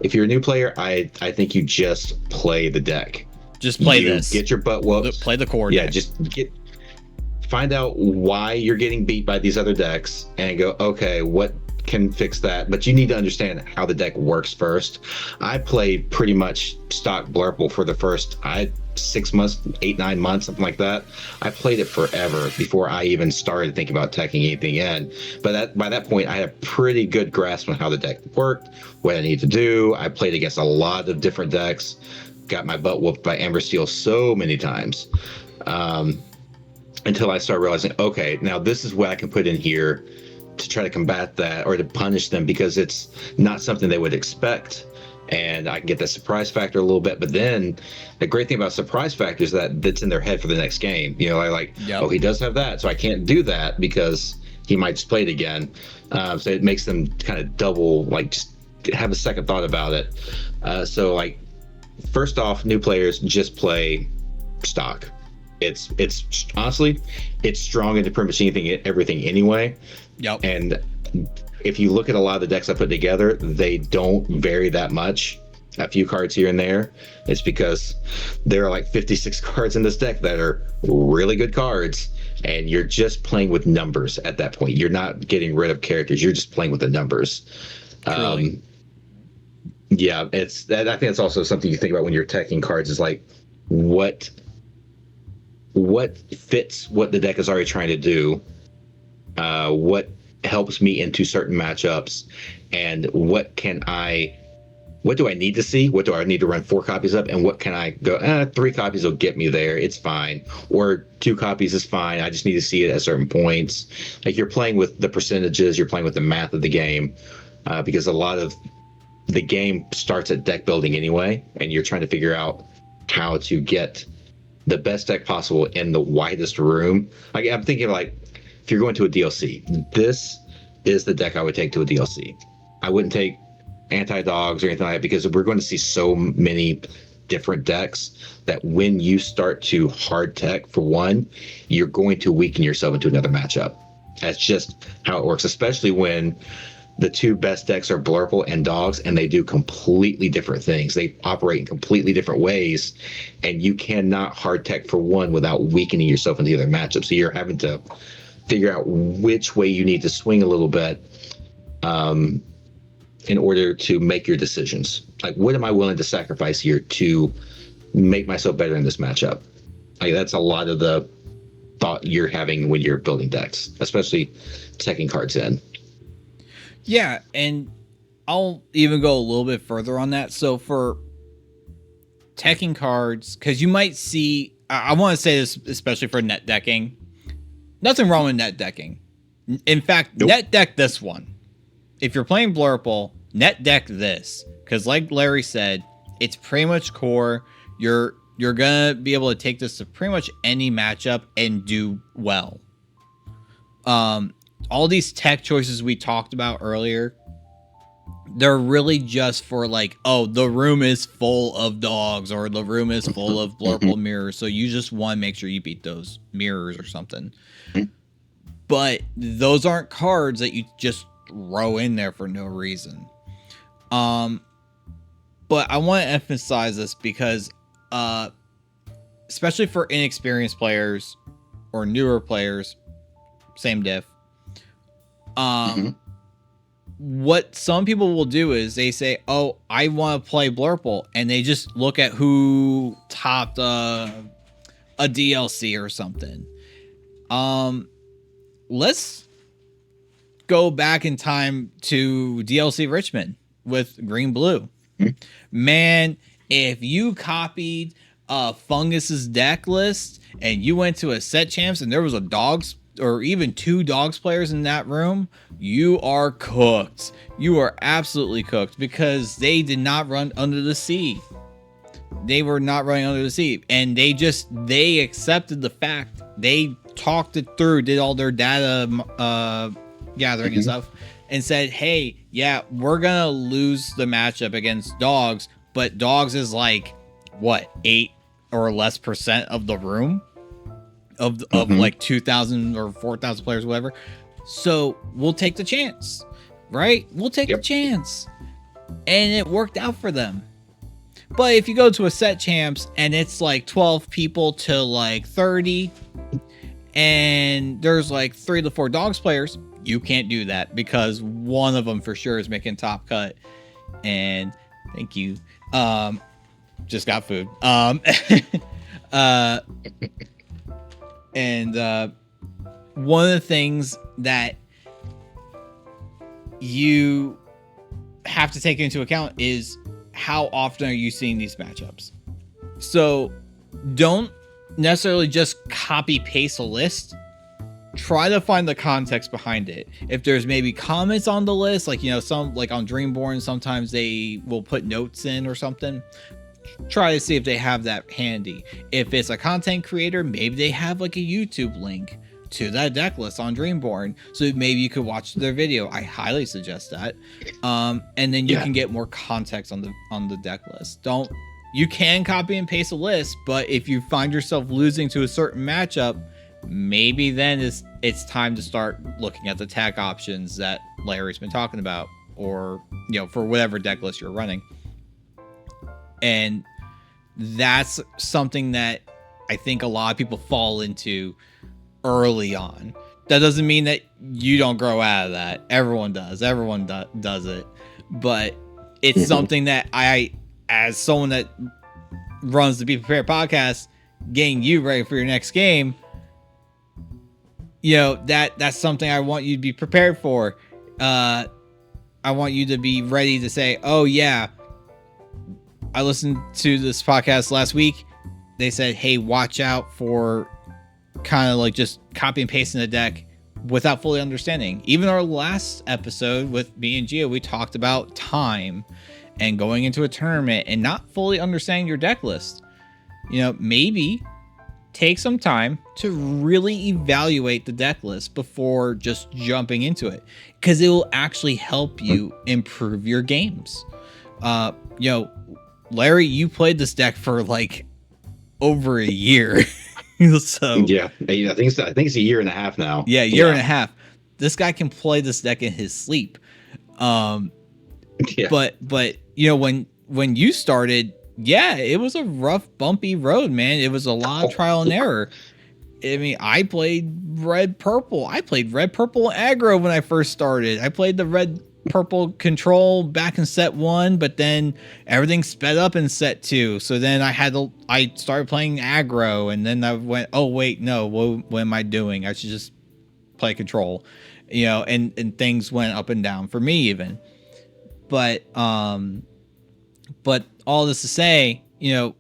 If you're a new player, I think you just play the deck. Just play this. Get your butt whooped. Play the core deck. Just find out why you're getting beat by these other decks and go, okay, what can fix that? But you need to understand how the deck works first. I played pretty much stock Blurple for the first 6 months, 8-9 months, something like that. I played it forever before I even started thinking about teching anything in. But by that point, I had a pretty good grasp on how the deck worked, what I need to do. I played against a lot of different decks, got my butt whooped by Ember Steel so many times, until I started realizing, okay, now this is what I can put in here to try to combat that or to punish them, because it's not something they would expect. And I can get the surprise factor a little bit. But then the great thing about surprise factor is that that's in their head for the next game. Oh, he does have that, so I can't do that because he might just play it again. So it makes them kind of double, like, just have a second thought about it. So, like, first off, new players just play stock. It's honestly, it's strong into pretty much everything anyway. And if you look at a lot of the decks I put together, they don't vary that much. A few cards here and there. It's because there are like 56 cards in this deck that are really good cards, and you're just playing with numbers at that point. You're not getting rid of characters. You're just playing with the numbers. I think it's also something you think about when you're teching cards, is like what fits what the deck is already trying to do, what helps me into certain matchups, and what can I what do I need to see? What do I need to run 4 copies of? And what can I go, 3 copies will get me there. It's fine. Or 2 copies is fine. I just need to see it at certain points. Like, you're playing with the percentages, you're playing with the math of the game, because a lot of the game starts at deck building anyway, and you're trying to figure out how to get the best deck possible in the widest room. Like, I'm thinking, like, if you're going to a DLC, this is the deck I would take to a DLC. I wouldn't take anti-dogs or anything like that, because we're going to see so many different decks that when you start to hard tech for one, you're going to weaken yourself into another matchup. That's just how it works, especially when the 2 best decks are Blurple and Dogs, and they do completely different things. They operate in completely different ways, and you cannot hard tech for one without weakening yourself in the other matchup. So you're having to figure out which way you need to swing a little bit, in order to make your decisions. Like, what am I willing to sacrifice here to make myself better in this matchup? Like, that's a lot of the thought you're having when you're building decks, especially teching cards in. Yeah, and I'll even go a little bit further on that. So for teching cards, because you might see, I want to say this especially for net decking, nothing wrong with net decking. In fact, nope. Net deck this one. If you're playing Blurple, net deck this, because like Larry said, it's pretty much core. You're gonna be able to take this to pretty much any matchup and do well. All these tech choices we talked about earlier, they're really just for like, oh, the room is full of dogs, or the room is full of Blurple mirrors, so you just want to make sure you beat those mirrors or something. But those aren't cards that you just throw in there for no reason. But I want to emphasize this because, especially for inexperienced players or newer players, same diff. What some people will do is they say, "Oh, I want to play Blurple," and they just look at who topped a DLC or something. Let's go back in time to DLC Richmond with Green Blue. Man, if you copied Fungus's deck list and you went to a set champs and there was a dogs or even 2 dogs players in that room, you are cooked. You are absolutely cooked, because they did not run under the sea. They were not running under the sea, and they accepted the fact. They talked it through, did all their data gathering and stuff, and said, hey, yeah, we're gonna lose the matchup against dogs, but dogs is like what, 8 or less % of the room of like 2,000 or 4,000 players, whatever. So we'll take the chance, right? We'll take the chance, and it worked out for them. But if you go to a set champs and it's like 12 people to like 30, and there's like 3 to 4 dogs players, you can't do that, because one of them for sure is making top cut. And thank you. Just got food. And one of the things that you have to take into account is how often are you seeing these matchups. So don't necessarily just copy paste a list. Try to find the context behind it. If there's maybe comments on the list, like, you know, some, like on Dreamborn, sometimes they will put notes in or something. Try to see if they have that handy. If it's a content creator, maybe they have like a YouTube link to that deck list on Dreamborn, so maybe you could watch their video. I highly suggest that. And then you can get more context on the deck list. You can copy and paste a list, but if you find yourself losing to a certain matchup, maybe then it's time to start looking at the tech options that Larry's been talking about, or, you know, for whatever deck list you're running. And that's something that I think a lot of people fall into early on. That doesn't mean that you don't grow out of that. Everyone does. Everyone does it. But it's something that I, as someone that runs the Be Prepared podcast, getting you ready for your next game, you know, that's something I want you to be prepared for. I want you to be ready to say, oh yeah, I listened to this podcast last week. They said, hey, watch out for kind of like just copy and pasting the deck without fully understanding. Even our last episode with me and Gio, we talked about time and going into a tournament and not fully understanding your deck list. You know, maybe take some time to really evaluate the deck list before just jumping into it, because it will actually help you improve your games. You know, Larry, you played this deck for like over a year. So yeah, I think it's a year and a half now. Yeah, year and a half. This guy can play this deck in his sleep. Yeah. But you know, when you started, yeah, it was a rough, bumpy road, man. It was a lot of trial and error. I mean, I played red purple. I played red purple aggro when I first started. I played the red purple control back in set 1, but then everything sped up in set 2. So then I started playing aggro, and then I went, oh wait, no, what am I doing? I should just play control, you know, and things went up and down for me even. But all this to say, you know,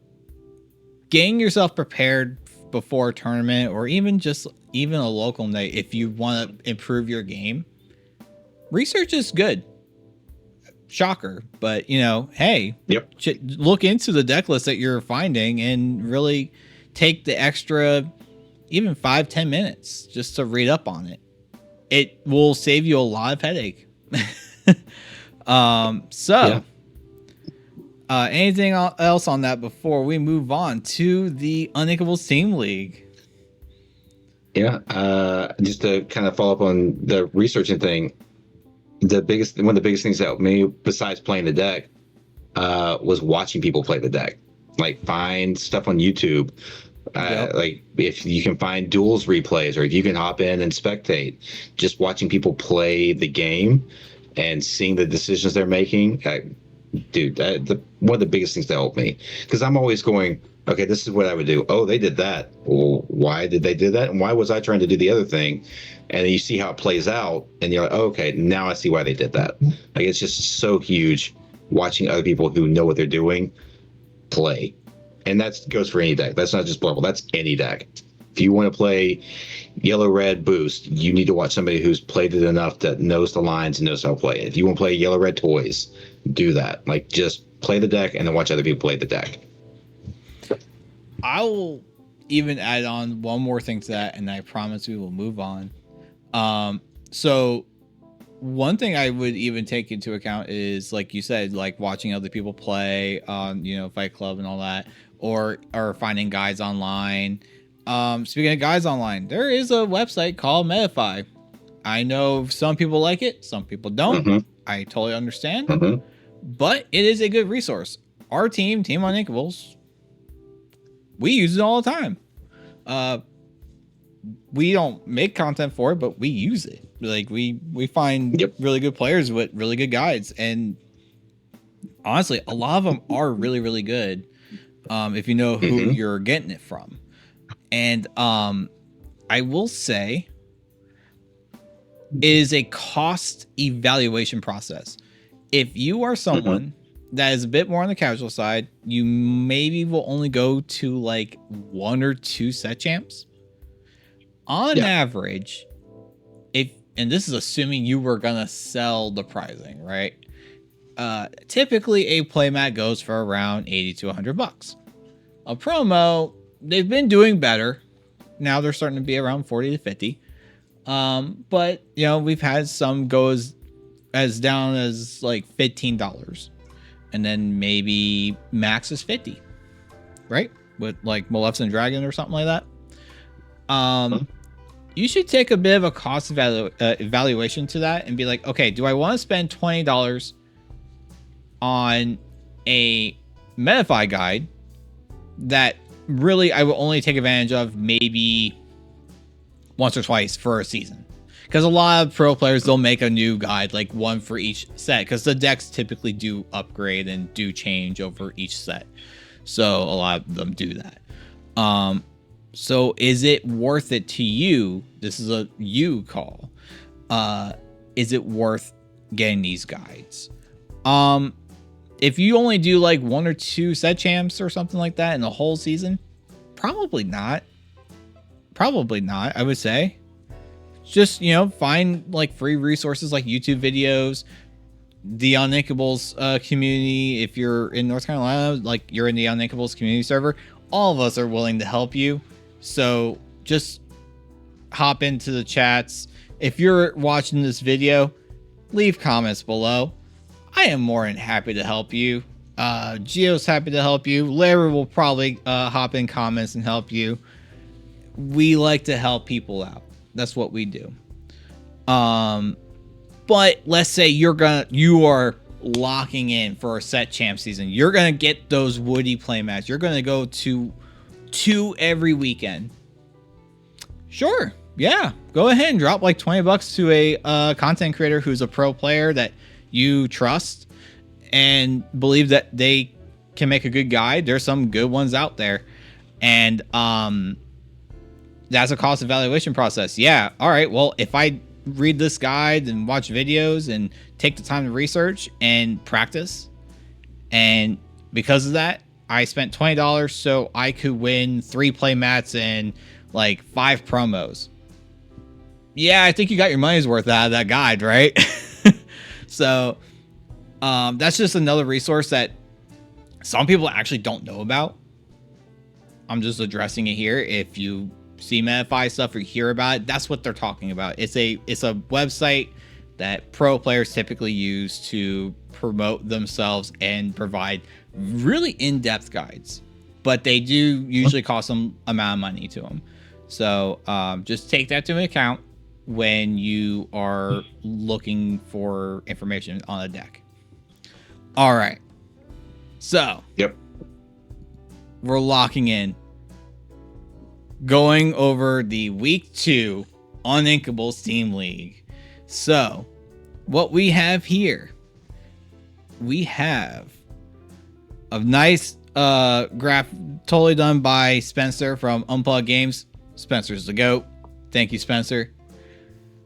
getting yourself prepared before a tournament or even a local night, if you want to improve your game, research is good. Shocker. But, you know, hey, look into the deck list that you're finding and really take the extra even 5-10 minutes just to read up on it. It will save you a lot of headache. Anything else on that before we move on to the Unthinkable Steam League? Yeah, just to kind of follow up on the researching thing, one of the biggest things that helped me, besides playing the deck, was watching people play the deck. Like, find stuff on YouTube. Like, if you can find duels replays, or if you can hop in and spectate, just watching people play the game and seeing the decisions they're making. Dude, one of the biggest things that helped me, because I'm always going, okay, this is what I would do. Oh, they did that. Well, why did they do that? And why was I trying to do the other thing? And then you see how it plays out, and you're like, oh, okay, now I see why they did that. Like, it's just so huge watching other people who know what they're doing play. And that goes for any deck. That's not just Blurple. That's any deck. If you want to play yellow-red boost, you need to watch somebody who's played it enough that knows the lines and knows how to play it. If you want to play yellow-red toys, do that. Like, just play the deck and then watch other people play the deck. I will even add on one more thing to that, and I promise we will move on. So one thing I would even take into account is, like you said, like watching other people play on, you know, Fight Club and all that, or finding guides online. Speaking of guides online, there is a website called Metafy. I know some people like it, some people don't. Mm-hmm. I totally understand, Mm-hmm. but it is a good resource. Our team Uninkables, we use it all the time. We don't make content for it, but we use it. Like, we find really good players with really good guides, and honestly, a lot of them are really, really good. If you know who you're getting it from. And I will say it is a cost evaluation process. If you are someone that is a bit more on the casual side, you maybe will only go to like 1 or 2 set champs. On average, and this is assuming you were gonna sell the prizing, right? Typically a playmat goes for around $80 to $100. A promo, they've been doing better. Now they're starting to be around 40 to 50. But you know, we've had some go as down as like $15, and then maybe max is 50, right? With like Maleficent Dragon or something like that. You should take a bit of a cost evaluation to that and be like, okay, do I want to spend $20 on a Metafy guide that really I will only take advantage of maybe once or twice for a season? Because a lot of pro players, they'll make a new guide, like one for each set, because the decks typically do upgrade and do change over each set. So a lot of them do that. So is it worth it to you? This is a you call. Is it worth getting these guides? if you only do like 1 or 2 set champs or something like that in the whole season, probably not. Probably not, I would say. Just, you know, find like free resources like YouTube videos, the Uninkables community. If you're in North Carolina, like you're in the Uninkables community server, all of us are willing to help you. So just hop into the chats. If you're watching this video, leave comments below. I am more than happy to help you. Gio's happy to help you. Larry will probably hop in comments and help you. We like to help people out. That's what we do. But let's say you are locking in for a set champ season. You're gonna get those Woody playmats. You're gonna go to 2 every weekend. Sure, yeah, go ahead and drop like $20 to a content creator who's a pro player that you trust and believe that they can make a good guide. There's some good ones out there, and that's a cost evaluation process. Yeah, all right. Well, if I read this guide and watch videos and take the time to research and practice, and because of that, I spent $20 so I could win 3 play mats and like 5 promos. Yeah, I think you got your money's worth out of that guide, right? So that's just another resource that some people actually don't know about. I'm just addressing it here. If you see Medify stuff or hear about it, that's what they're talking about. It's a website that pro players typically use to promote themselves and provide really in-depth guides, but they do usually cost some amount of money to them. So just take that into account when you are looking for information on a deck. All right. So yep, we're locking in, going over the week 2 Unthinkable Steam League. So what we have here, we have a nice graph totally done by Spencer from Unplugged Games. Spencer's the GOAT. Thank you, Spencer.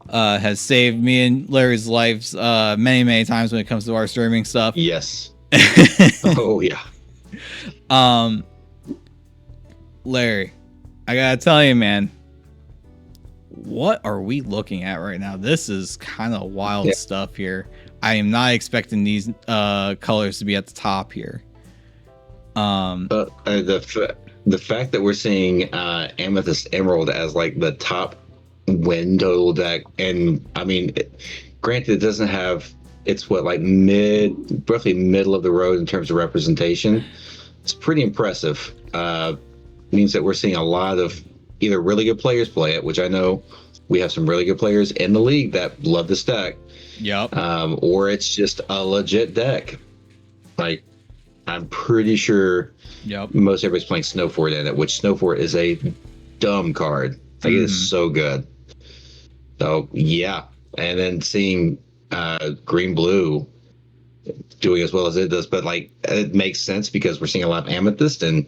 Has saved me and Larry's lives many times when it comes to our streaming stuff. Yes. Oh yeah. Larry, I gotta tell you, man, what are we looking at right now? This is kind of wild stuff here. I am not expecting these colors to be at the top here. The fact that we're seeing Amethyst Emerald as like the top win total deck, and I mean, granted, it doesn't have, it's what, like roughly middle of the road in terms of representation. It's pretty impressive. Means that we're seeing a lot of either really good players play it, which I know we have some really good players in the league that love this deck. Yep. Or it's just a legit deck. Like, I'm pretty sure most everybody's playing Snowfort in it, which Snowfort is a dumb card. Like, it is so good. So, yeah. And then seeing Green Blue doing as well as it does, but like, it makes sense because we're seeing a lot of Amethyst, and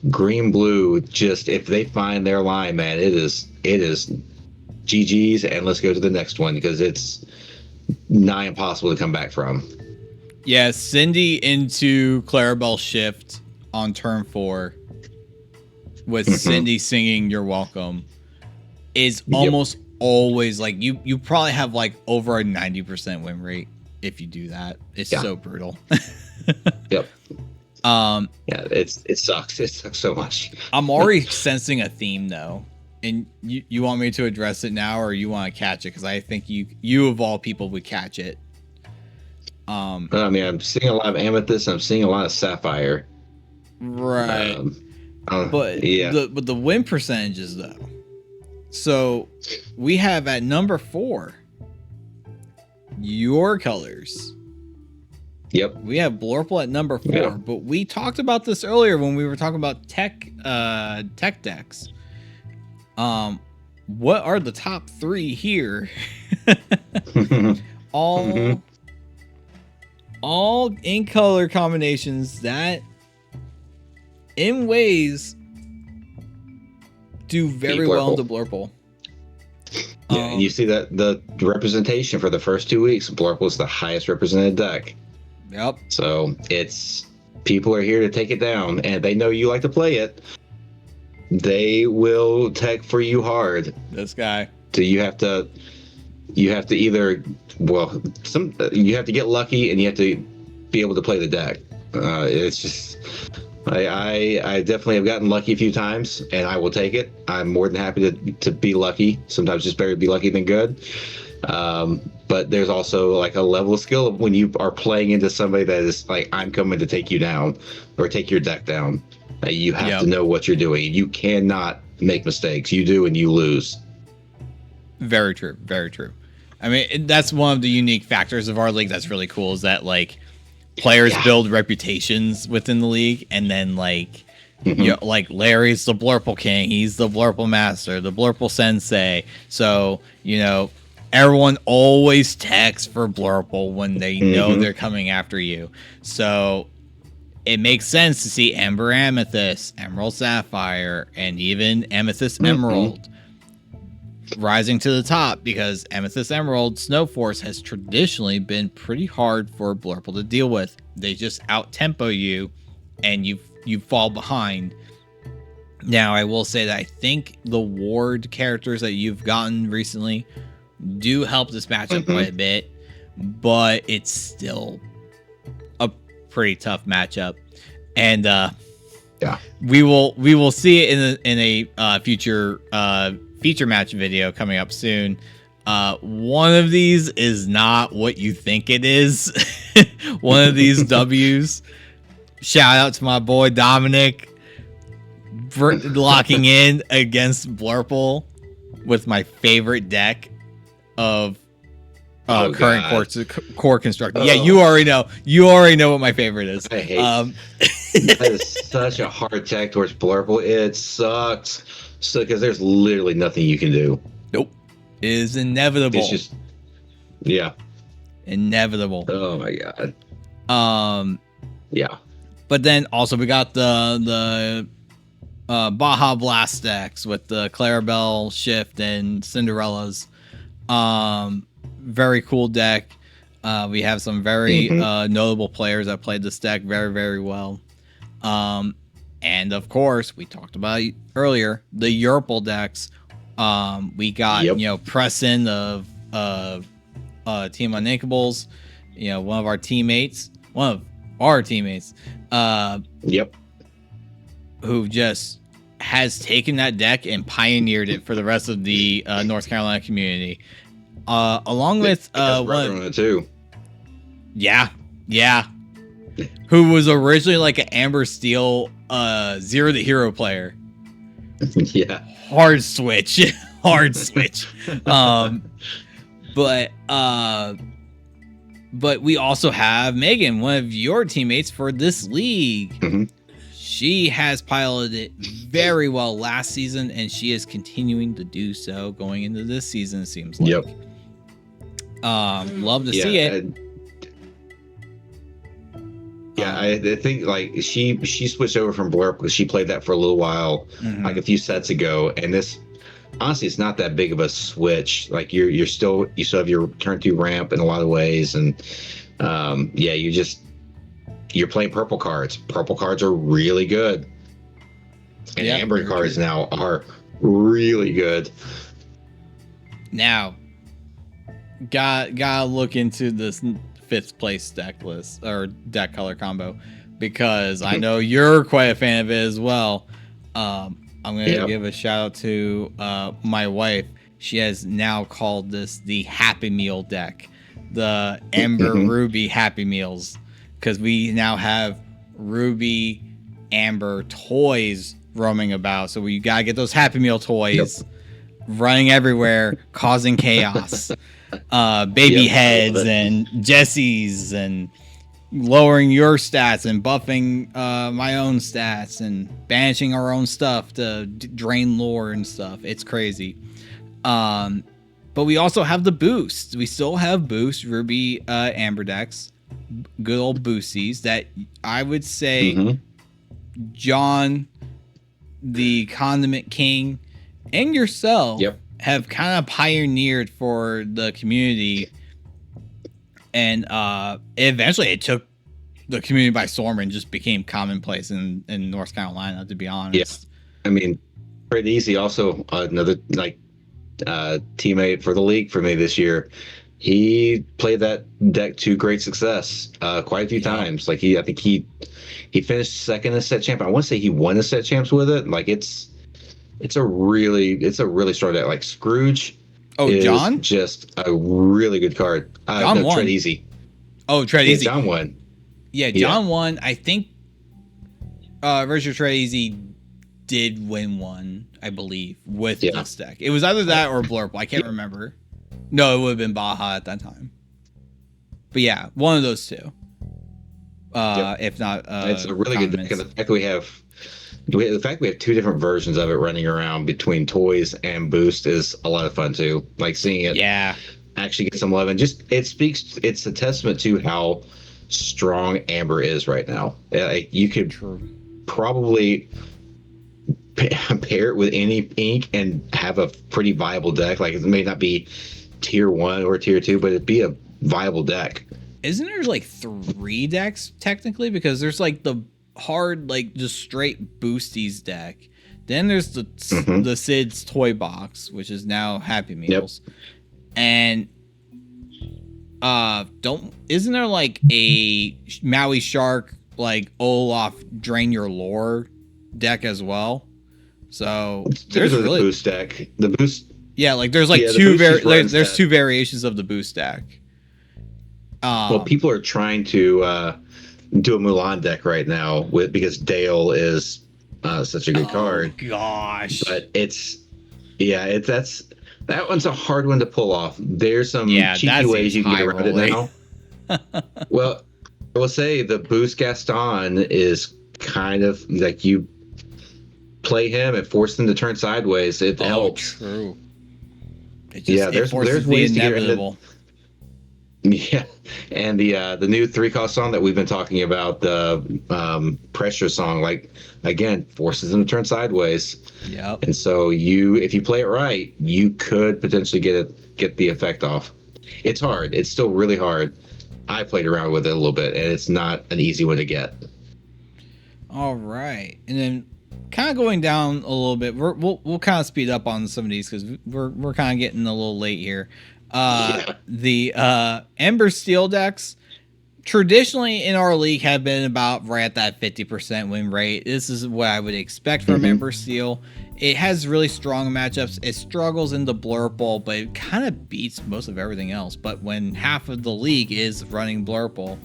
Green Blue, just if they find their line, man, it is GG's, and let's go to the next one because it's nigh impossible to come back from. Yeah, Cindy into Clarabelle Shift on turn 4 with Cindy singing You're Welcome is almost always like you probably have like over a 90% win rate if you do that. It's so brutal. Yep. Yeah, it sucks. It sucks so much. I'm already sensing a theme though. And you want me to address it now, or you want to catch it? Because I think you of all people would catch it. I mean, I'm seeing a lot of Amethyst. I'm seeing a lot of Sapphire. Right. But yeah. but the win percentages though. So we have at number 4 your colors. Yep. We have Blurple at number 4, but we talked about this earlier when we were talking about tech decks. What are the top 3 here? all in color combinations that in ways do very well into Blurple. Yeah, and you see that the representation for the first 2 weeks, Blurple is the highest represented deck. Yep. So it's people are here to take it down, and they know you like to play it. They will tech for you hard. This guy. So you have to either you have to get lucky, and you have to be able to play the deck. It's just I definitely have gotten lucky a few times, and I will take it. I'm more than happy to be lucky. Sometimes it's better to be lucky than good. But there's also like a level of skill when you are playing into somebody that is like, I'm coming to take you down or take your deck down. You have to know what you're doing. You cannot make mistakes. You do, and you lose. Very true. Very true. I mean, that's one of the unique factors of our league that's really cool, is that like players build reputations within the league, and then like you know, like Larry's the Blurple King, he's the Blurple Master, the Blurple Sensei. So, you know, everyone always texts for Blurple when they know they're coming after you. So it makes sense to see Ember Amethyst, Emerald Sapphire, and even Amethyst Emerald rising to the top, because Amethyst Emerald Snowforce has traditionally been pretty hard for Blurple to deal with. They just out-tempo you, and you fall behind. Now, I will say that I think the ward characters that you've gotten recently do help this matchup quite a bit, but it's still a pretty tough matchup. And we will see it in a future feature match video coming up soon. One of these is not what you think it is. One of these W's. Shout out to my boy Dominic locking in against Blurple with my favorite deck of current core constructed. Yeah, you already know. You already know what my favorite is. I hate that is such a hard tech towards Blurple. It sucks. So, because there's literally nothing you can do. Nope. It is inevitable. It's just, inevitable. Oh my god. Yeah. But then also we got the Baja Blast decks with the Clarabelle Shift and Cinderella's. Very cool deck. We have some very notable players that played this deck very, very well. And of course, we talked about it earlier, the Yerple decks. We got Preston of Team Uninkables, one of our teammates, who just has taken that deck and pioneered it for the rest of the North Carolina community. Along with on it too. Yeah. Who was originally like an Amber Steel Zero the Hero player. Yeah. Hard switch. But we also have Megan, one of your teammates for this league. She has piloted it very well last season, and she is continuing to do so going into this season, it seems like. Love to see it. I think like she switched over from Blurp because she played that for a little while, like a few sets ago, and this honestly it's not that big of a switch. Like you still have your turn 2 ramp in a lot of ways, and you're playing purple cards. Purple cards are really good, and amber cards now are really good. Now, gotta look into this 5th place deck list or deck color combo, because I know you're quite a fan of it as well. I'm gonna give a shout out to my wife. She has now called this the Happy Meal deck, the Amber Ruby Happy Meals, because we now have Ruby Amber toys roaming about. So we gotta get those Happy Meal toys running everywhere, causing chaos. Baby heads and Jessies, and lowering your stats and buffing my own stats and banishing our own stuff to drain lore and stuff. It's crazy. But we also have the boosts. We still have boost Ruby Amber decks, good old boosties that I would say John, the Condiment King, and yourself have kind of pioneered for the community, and eventually it took the Community by Storm just became commonplace in North Carolina, to be honest. Yeah. I mean, Fred Easy also another teammate for the league for me this year. He played that deck to great success quite a few times. Like I think he finished second in set champ. I want to say he won a set champs with it. Like it's a really strong deck. Like Scrooge is John? just a really good card. John won. Tread Easy. Oh, Tread Easy. John won. Yeah, John won. I think Richard Tread Easy did win one, I believe, with this deck. It was either that or Blurple. I can't remember. No, it would have been Baja at that time. But yeah, one of those two. If not, it's a really good deck. And the fact that we have two different versions of it running around between toys and boost is a lot of fun too. Like seeing it actually get some love, and just it's a testament to how strong Amber is right now. You could probably pair it with any ink and have a pretty viable deck. Like it may not be tier 1 or tier 2, but it'd be a viable deck. Isn't there like 3 decks technically? Because there's like the hard, like just straight boosties deck. Then there's the Sid's toy box, which is now Happy Meals. And isn't there like a Maui Shark like Olaf Drain Your Lore deck as well? So there's really the boost deck. The boost. Yeah, like there's like there's 2 variations of the boost deck. Well, people are trying to do a Mulan deck right now because Dale is such a good card. Gosh. But that one's a hard one to pull off. There's some cheeky ways you can get around it now. Well, I will say the boost Gaston is kind of like you play him and force them to turn sideways. It helps. True. There's ways to get inevitable. Yeah, and the new 3-cost song that we've been talking about, the pressure song, like again forces them to turn sideways. Yep. And so if you play it right, you could potentially get the effect off. It's hard. It's still really hard. I played around with it a little bit, and it's not an easy one to get. All right, and then kind of going down a little bit. We'll kind of speed up on some of these because we're kind of getting a little late here. The Ember Steel decks traditionally in our league have been about right at that 50% win rate. This is what I would expect from Ember Steel. It has really strong matchups. It struggles in the Blurple, but it kind of beats most of everything else. But when half of the league is running Blurple,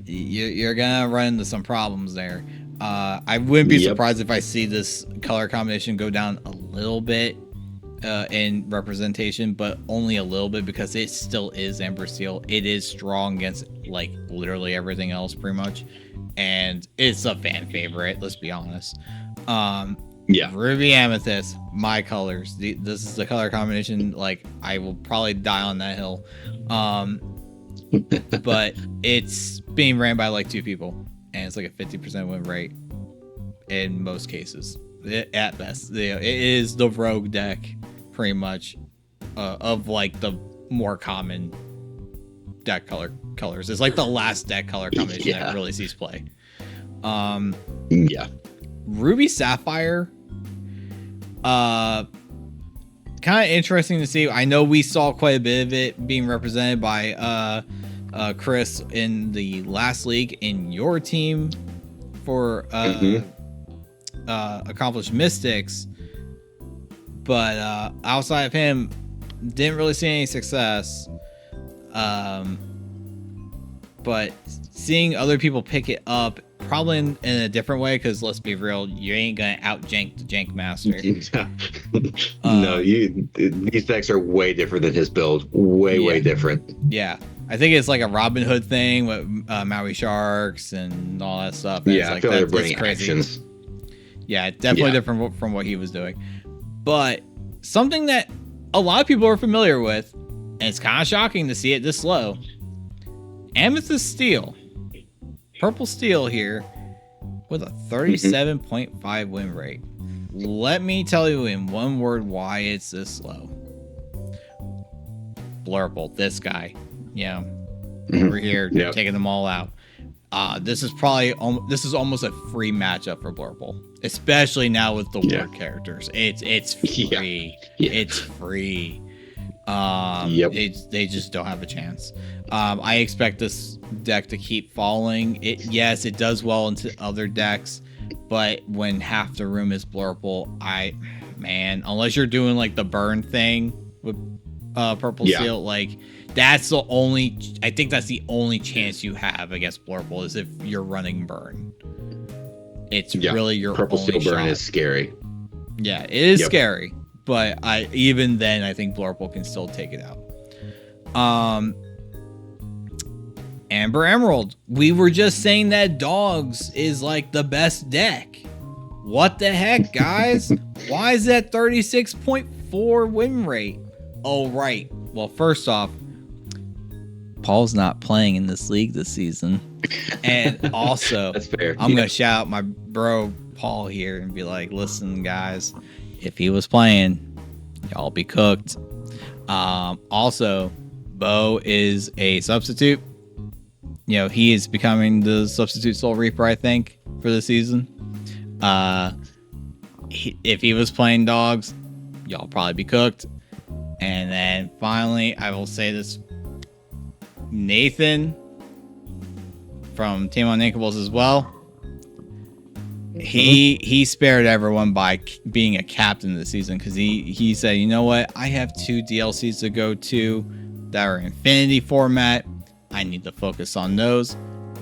you're gonna run into some problems there. I wouldn't be surprised if I see this color combination go down a little bit in representation, but only a little bit because it still is Ember Steel. It is strong against like literally everything else pretty much, and it's a fan favorite, let's be honest. Ruby Amethyst, my colors. This is the color combination like I will probably die on that hill. But it's being ran by like 2 people, and it's like a 50% win rate in most cases at best. It is the rogue deck pretty much of like the more common deck colors. It's like the last deck color combination that really sees play. Ruby Sapphire, kind of interesting to see. I know we saw quite a bit of it being represented by Chris in the last league in your team for Accomplished Mystics, but outside of him, didn't really see any success. But seeing other people pick it up, probably in a different way, because let's be real, you ain't gonna out jank the Jank Master. No, these decks are way different than his build. Way different. Yeah, I think it's like a Robin Hood thing with Maui Sharks and all that stuff. And I feel like they're bringing actions. Yeah, definitely different from what he was doing. But something that a lot of people are familiar with, and it's kind of shocking to see it this low. Amethyst Steel. Purple Steel here with a 37.5 win rate. Let me tell you in one word why it's this low. Blurple, this guy. Over here taking them all out. this is almost a free matchup for Blurple, especially now with the ward characters. It's free. Yeah. It's free. They just don't have a chance. I expect this deck to keep falling. Yes, it does well into other decks, but when half the room is Blurple, unless you're doing like the burn thing with Purple Seal, like that's the only. I think that's the only chance you have against Blurple is if you're running burn. It's really your Purple only Seal burn shot. is scary. Yeah, it is scary, but even then I think Blurple can still take it out. Amber Emerald. We were just saying that Dogs is like the best deck. What the heck, guys? Why is that 36.4 win rate? Oh, right. Well, first off, Paul's not playing in this league this season. And also, that's fair. I'm going to shout out my bro Paul here and be like, listen, guys, if he was playing, y'all be cooked. Also, Bo is a substitute. You know, he is becoming the substitute Soul Reaper, I think, for the season. If he was playing Dogs, y'all probably be cooked. And then finally, I will say this. Nathan from Team Uninkables as well. He spared everyone by being a captain this season because he said, you know what? I have 2 DLCs to go to that are Infinity format. I need to focus on those.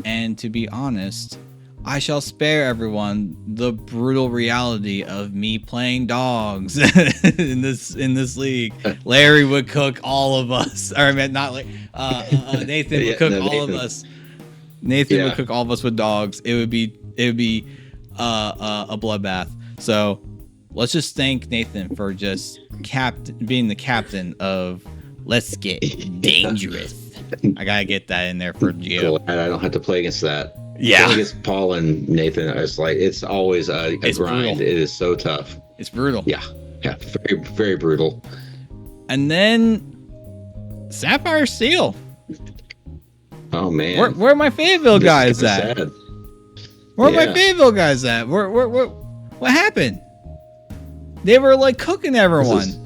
And to be honest, I shall spare everyone the brutal reality of me playing Dogs in this league. Larry would cook all of us. Or I mean, not like Nathan would cook all of us. Nathan would cook all of us with Dogs. It would be a bloodbath. So let's just thank Nathan for just being the captain of Let's Get Dangerous. I gotta get that in there for Gio. Glad I don't have to play against that. Yeah, playing against Paul and Nathan, it's always a grind. Brutal. It is so tough. It's brutal. Yeah, very, very brutal. And then Sapphire Seal. Oh man, where are my Fayetteville guys at? Sad. Where are my Fayetteville guys at? What happened? They were like cooking everyone.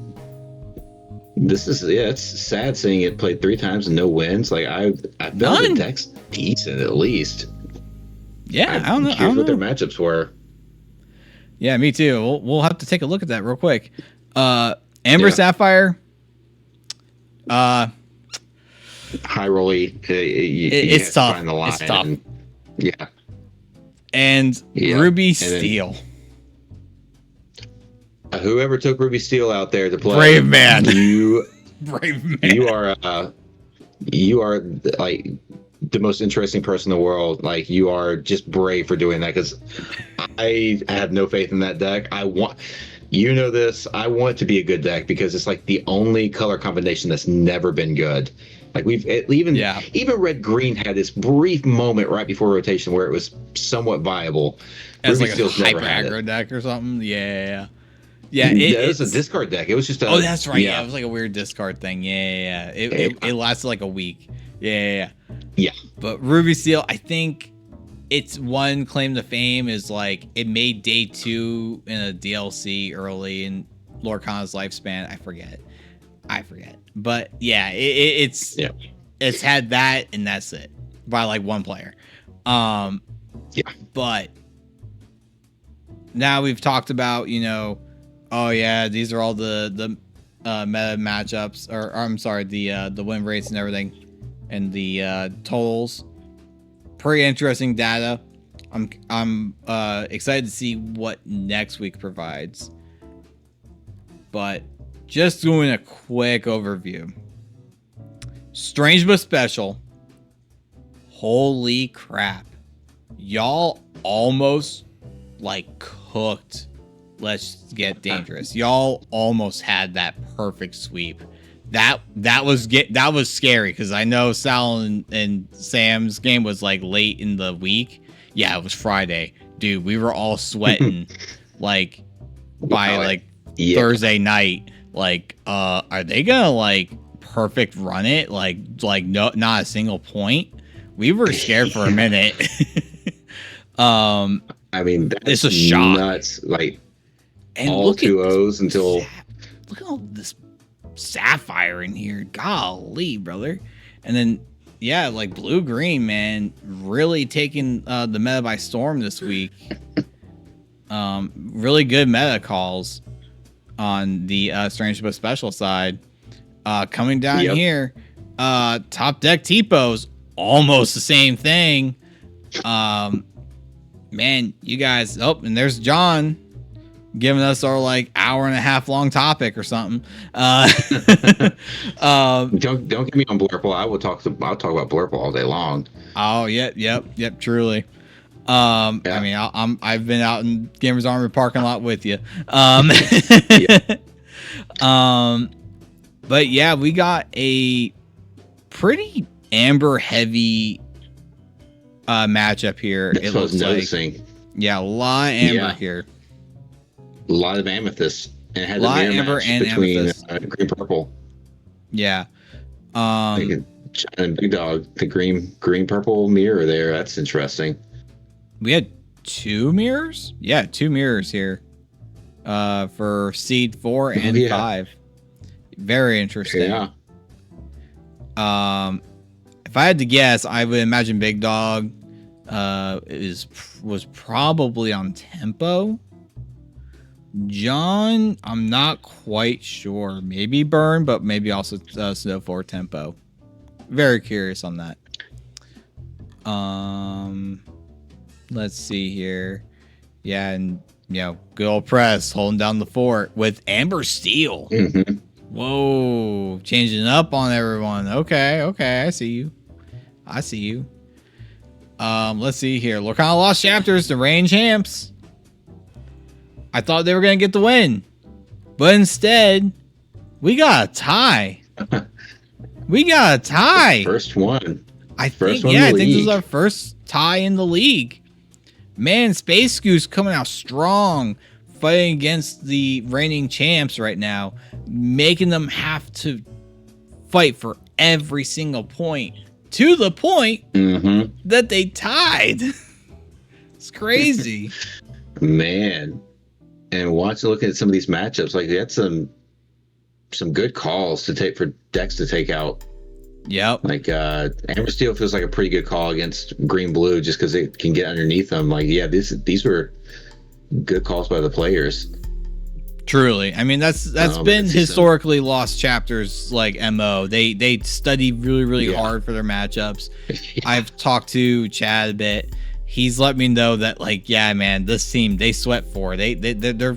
This is it's sad seeing it played 3 times and no wins. Like I felt the deck's decent at least. Yeah, I don't know. What their matchups were. Yeah, me too. We'll have to take a look at that real quick. Amber Sapphire. High rolly. It's tough. It's tough. And Ruby Steel. Whoever took Ruby Steel out there to play, brave man. Brave man. You are like the most interesting person in the world. Like you are just brave for doing that because I have no faith in that deck. I want this. I want it to be a good deck because it's like the only color combination that's never been good. Like even red green had this brief moment right before rotation where it was somewhat viable. As Ruby like Steel's a hyper aggro deck or something. Yeah, it was a discard deck. It was just oh, that's right. Yeah, it was like a weird discard thing. Yeah. It lasted like a week. Yeah. But Ruby Steel, I think its one claim to fame is like it made day 2 in a DLC early in Lorcana's lifespan. I forget. But yeah, it's had that and that's it by like one player. But now we've talked about, oh yeah, these are all the meta matchups, or I'm sorry, the win rates and everything, and the totals. Pretty interesting data. I'm excited to see what next week provides. But just doing a quick overview. Strange but special. Holy crap. Y'all almost cooked Let's Get Dangerous. Y'all almost had that perfect sweep. That was scary because I know Sal and Sam's game was like late in the week. Yeah, it was Friday. Dude, we were all sweating by Thursday night. Are they gonna perfect run it? No, not a single point. We were scared for a minute. I mean, it's that's a shock. Nuts. Like, and all 2-0s until... Look at all this sapphire in here. Golly, brother. And then, yeah, like blue-green, man, really taking the meta by storm this week. Really good meta calls on the Strange but Special side. Coming down here, top deck T-Pose, almost the same thing. Man, you guys, and there's John giving us our like hour and a half long topic or something. Don't get me on Blurple. I'll talk about Blurple all day long. Oh, yep, truly. I mean, I've been out in Gamers Armory parking lot with you. But yeah, we got a pretty amber heavy matchup here. That's what I was noticing. Yeah, a lot of amber here. A lot of amethyst. And it had a lot of amber and between amethyst. Green purple. Yeah. And Big Dog, the green purple mirror there. That's interesting. We had 2 mirrors? Yeah, 2 mirrors here. For seed 4 and 5. Very interesting. Yeah. If I had to guess, I would imagine Big Dog was probably on tempo. John, I'm not quite sure. Maybe Burn, but maybe also Snow 4 tempo. Very curious on that. Let's see here. Yeah, and good old Press holding down the fort with Amber Steel. Mm-hmm. Whoa, changing up on everyone. Okay, I see you. Let's see here. Lorcana lost chapters to Reign champs. I thought they were gonna get the win, but instead, we got a tie. First one. I think this is our first tie in the league. Man, Space Goose coming out strong, fighting against the reigning champs right now, making them have to fight for every single point, to the point that they tied. It's crazy. Man. And looking at some of these matchups, like they had some good calls to take for decks to take out. Yep. Like Amber Steel feels like a pretty good call against Green Blue just because it can get underneath them. Like, yeah, these were good calls by the players. Truly. I mean, that's been historically lost chapters like MO. They study really hard for their matchups. I've talked to Chad a bit. He's let me know that, like, yeah, man, this team, they sweat for. They're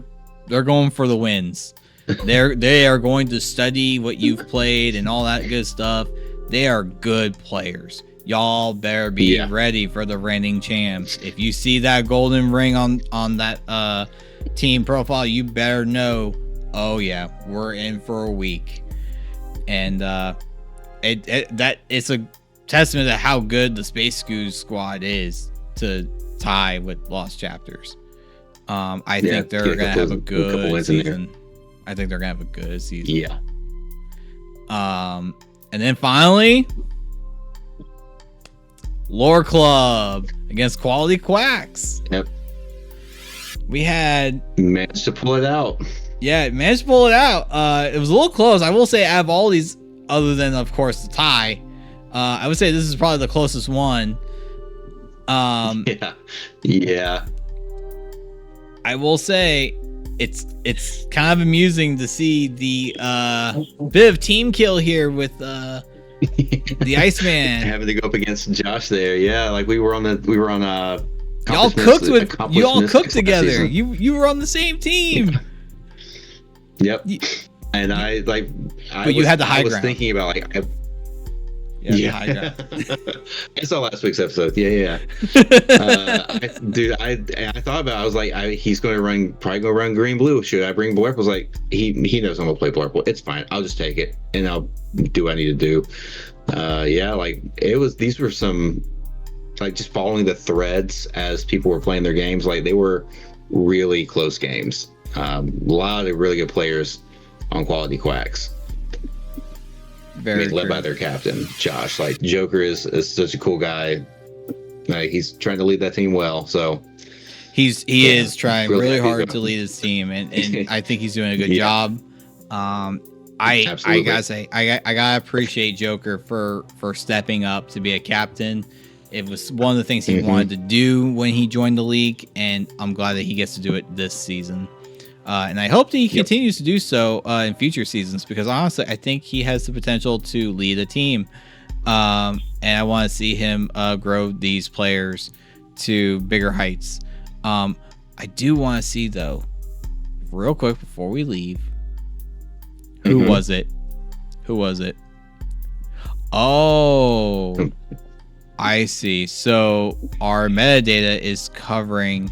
going for the wins. They are going to study what you've played and all that good stuff. They are good players. Y'all better be ready for the reigning champs. If you see that golden ring on that team profile, you better know, oh yeah, we're in for a week. And it's a testament to how good the Space Goose squad is to tie with lost chapters. I think they're gonna have a good season. I think they're gonna have a good season. Yeah. And then finally, Lore Club against Quality Quacks. Yep. We had managed to pull it out. Yeah, managed to pull it out. It was a little close. I will say, out of all these, other than of course the tie, I would say this is probably the closest one. Yeah. I will say it's kind of amusing to see the bit of team kill here with the Iceman having to go up against Josh there. Yeah, like we were on y'all cooked together. Season. You were on the same team. Yep. And I had the high ground. I was thinking about high ground. I saw last week's episode. Yeah. I thought about it. I was like, he's going to probably go run green blue. Should I bring Blurple? I was like, he knows I'm going to play Blurple. It's fine. I'll just take it and I'll do what I need to do. These were some, like, just following the threads as people were playing their games. Like, they were really close games. A lot of really good players on Quality Quacks. Very led by true. their captain, Josh. Like Joker is such a cool guy. Like, he's trying to lead that team well. So He is trying really happy hard about to him. lead his team, and I think he's doing a good Yeah. job. I Absolutely. gotta say, I gotta appreciate Joker for stepping up to be a captain. It was one of the things he wanted to do when he joined the league, and I'm glad that he gets to do it this season. And I hope that he continues to do so in future seasons, because honestly, I think he has the potential to lead a team. And I want to see him grow these players to bigger heights. I do want to see, though, real quick before we leave, who was it? Who was it? Oh, I see. So our metadata is covering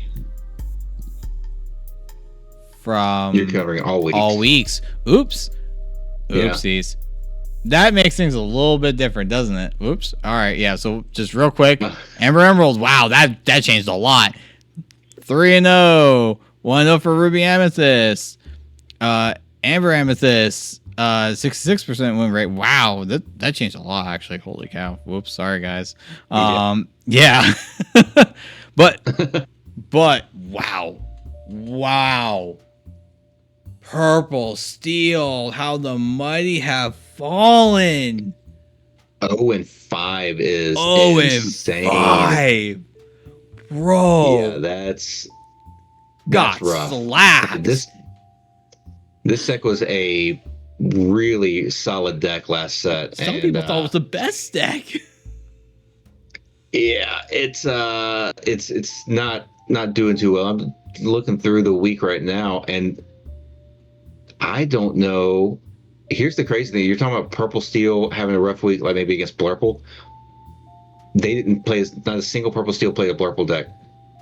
from You're covering all weeks. All weeks. Oops. Oopsies. Yeah. That makes things a little bit different, doesn't it? Oops. All right. Yeah. So just real quick, Amber Emerald. Wow, that changed a lot. 3-0. 1-0 for Ruby Amethyst. Amber Amethyst. 66% win rate. Wow, that changed a lot, actually. Holy cow. Whoops. Sorry, guys. Yeah. but wow. Purple Steel, how the mighty have fallen. 0-5 is 0-5. Bro. Yeah, that's got rough. Slapped. This deck was a really solid deck last set. Some people thought it was the best deck. Yeah, it's not doing too well. I'm looking through the week right now, and I don't know. Here's the crazy thing. You're talking about Purple Steel having a rough week, like maybe against Blurple. They didn't play, not a single Purple Steel played a Blurple deck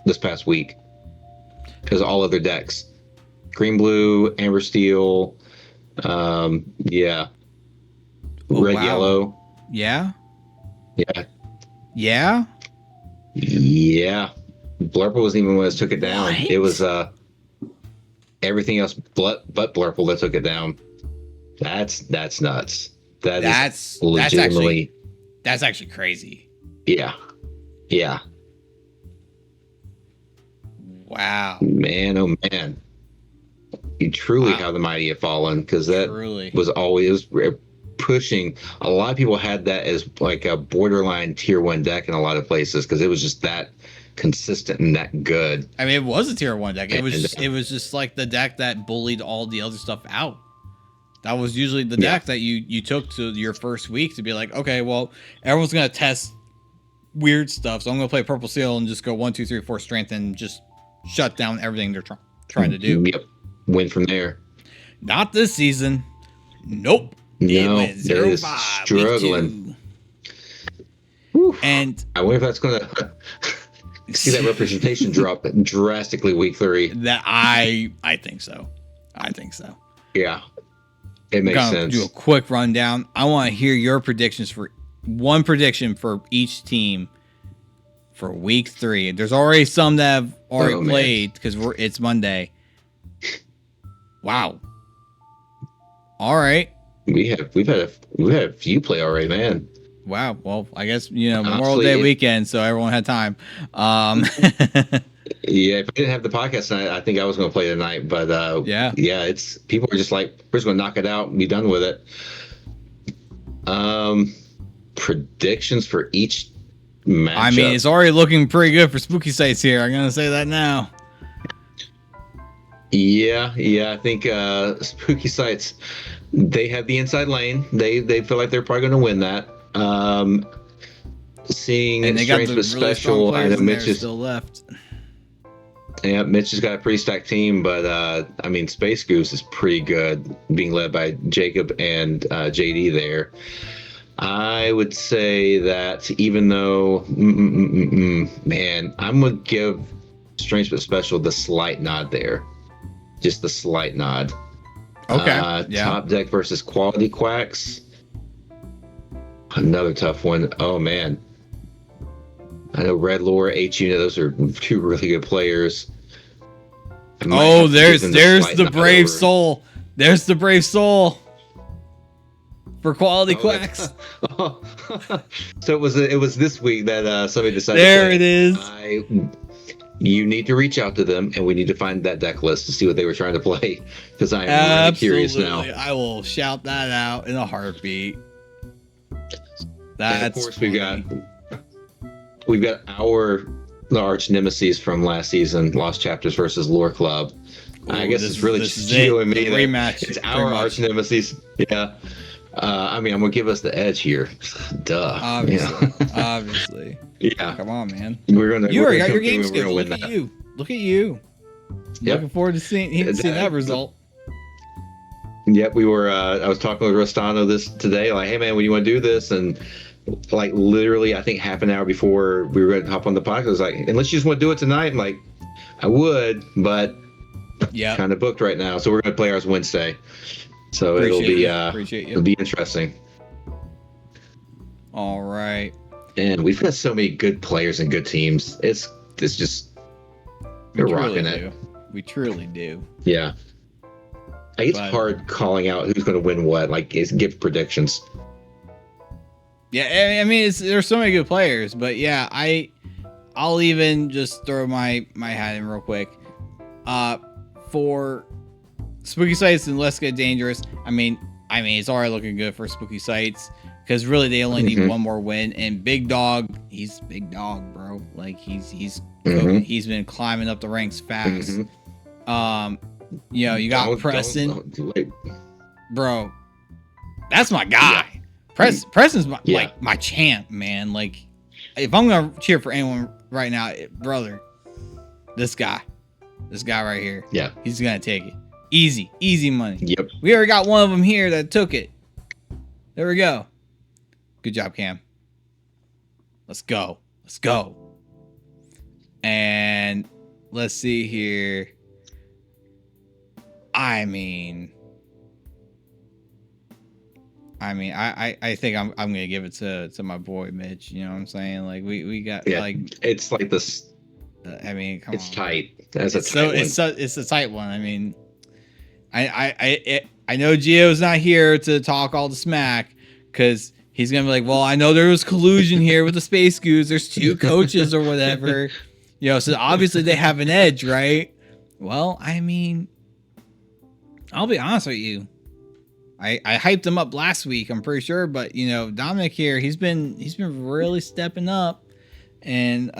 this past week. Because all other decks. Green, Blue, Amber Steel, yeah. Red, Yellow. Yeah? Yeah. Yeah? Yeah. Blurple wasn't even when it took it down. What? It was everything else but Blurple that took it down. That's nuts. That's legitimately. That's actually crazy. Yeah. Yeah. Wow. Man, oh man. You truly how the mighty have fallen, because that was always pushing. A lot of people had that as like a borderline tier 1 deck in a lot of places, because it was just that consistent and that good. I mean, it was a tier 1 deck. It was just like the deck that bullied all the other stuff out. That was usually the deck that you took to your first week to be like, okay, well, everyone's gonna test weird stuff, so I'm gonna play Purple Seal and just go 1, 2, 3, 4 strength and just shut down everything they're trying to do. Yep. Win from there. Not this season. Nope. No, it is struggling. And I wonder if that's gonna see that representation drop drastically week 3. That I think so. I think so. Yeah, it makes sense. Do a quick rundown. I want to hear your predictions for one prediction for each team for week 3. There's already some that have already played because it's Monday. Wow. All right. We've had a few play already, man. Wow. Well, I guess Memorial Day weekend, so everyone had time. Yeah, if I didn't have the podcast tonight, I think I was going to play tonight. But it's people are just like, we're just going to knock it out and be done with it. Predictions for each matchup. I mean, it's already looking pretty good for Spooky Sites here. I'm going to say that now. Yeah. I think Spooky Sites, they have the inside lane. They feel like they're probably going to win that. Seeing and they got Strange the but Special, I know Mitch is still left. Yeah, Mitch has got a pretty stacked team, but I mean, Space Goose is pretty good, being led by Jacob and JD there. I would say that even though, man, I'm gonna give Strange but Special the slight nod there, just the slight nod. Okay. Top deck versus Quality Quacks. Another tough one. Oh man. I know Red Lore, H Unit, those are 2 really good players. Oh, there's the Brave Soul. There's the Brave Soul for quality quacks. So it was this week that somebody decided. There it is. You need to reach out to them, and we need to find that deck list to see what they were trying to play, because I am really curious now. I will shout that out in a heartbeat. And of course, we've got our arch nemesis from last season, Lost Chapters versus Lore Club. Ooh, I guess it's really just you and me. Rematch. It's our arch nemesis. Yeah. I mean, I'm gonna give us the edge here. Duh. Obviously. Obviously. Yeah. Come on, man. We're gonna. You already got your game skills. Look at you. Look at you. Yep. Looking forward to seeing that result. Yep, we were. I was talking with Rostano today. Like, hey man, when you want to do this? And like literally, I think half an hour before we were going to hop on the podcast, I was like, unless you just want to do it tonight, I'm like, I would, but kind of booked right now. So we're going to play ours Wednesday. So it'll be interesting. All right. And we've got so many good players and good teams. It's just we're rocking it. We truly do. Yeah. It's hard calling out who's going to win what. Like, give predictions. Yeah, I mean, there's so many good players, but yeah, I'll even just throw my hat in real quick. For Spooky Sites and Let's Get Dangerous, I mean, it's already looking good for Spooky Sites because really they only need one more win. And Big Dog, he's Big Dog, bro. Like he's been climbing up the ranks fast. You got Preston, bro. That's my guy. Preston's my champ, man. Like, if I'm gonna cheer for anyone right now, brother, this guy right here. Yeah, he's gonna take it. Easy money. Yep. We already got one of them here that took it. There we go. Good job, Cam. Let's go. And let's see here. I think I'm gonna give it to my boy Mitch. You know what I'm saying? Like we got it's like this. It's tight. It's a tight one. I mean, I know Gio's not here to talk all the smack because he's gonna be like, well, I know there was collusion here with the Space Goose. There's two coaches or whatever, so obviously they have an edge, right? Well, I mean, I'll be honest with you. I hyped him up last week, I'm pretty sure, but Dominic here, he's been really stepping up and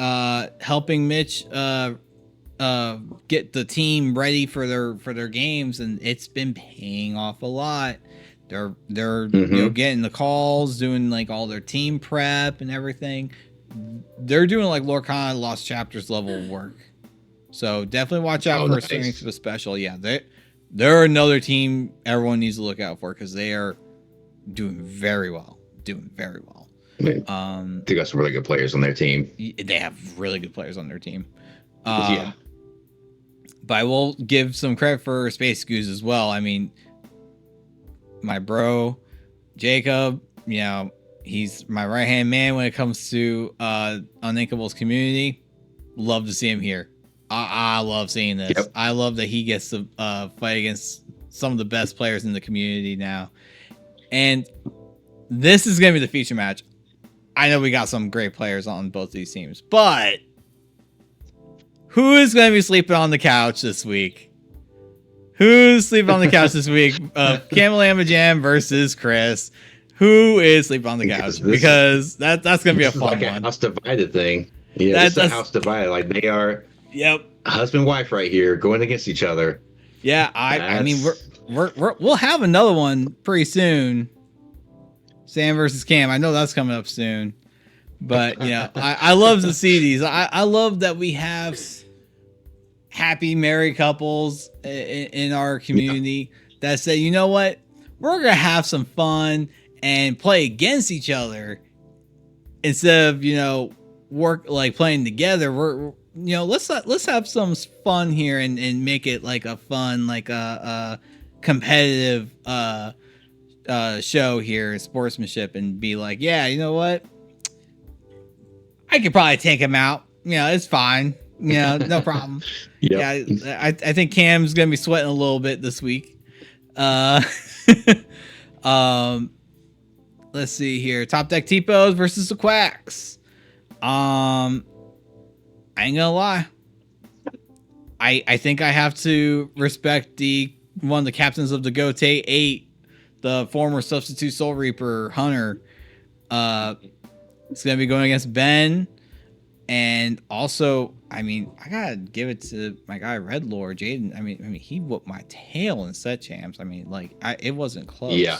helping Mitch get the team ready for their games, and it's been paying off a lot. They're getting the calls, doing like all their team prep and everything. They're doing like Lorcana Lost Chapters level work. So definitely watch out for Strength of a Special. Yeah, they're another team everyone needs to look out for because they are doing very well. They got some really good players on their team. They have really good players on their team. But I will give some credit for Space Goose as well. I mean, my bro Jacob, he's my right hand man when it comes to Uninkables community. Love to see him here. I love seeing this. Yep. I love that he gets to fight against some of the best players in the community now. And this is going to be the feature match. I know we got some great players on both these teams, but who is going to be sleeping on the couch this week? Who's sleeping on the couch this week? Camelama Jam versus Chris. Who is sleeping on the couch? Because that's going to be a fun one. A house divided thing. Yeah, that's a house divided. Like they are. Yep. Husband and wife right here going against each other. Yeah, I mean we'll have another one pretty soon. Sam versus Cam. I know that's coming up soon. But I love to see these. I love that we have happy married couples in our community that say, you know what? We're gonna have some fun and play against each other instead of work like playing together. Let's have some fun here and make it like a fun, like a competitive show here, sportsmanship, and be like, yeah, you know what? I could probably take him out. It's fine. No problem. Yep. Yeah, I think Cam's gonna be sweating a little bit this week. let's see here. Top deck T-Pos versus the Quacks. I ain't gonna lie. I think I have to respect one of the captains of the Gote 8, the former substitute Soul Reaper Hunter. It's gonna be going against Ben, and also, I mean, I gotta give it to my guy Red Lord Jaden. I mean, he whooped my tail in set champs. I mean, like, it wasn't close. Yeah,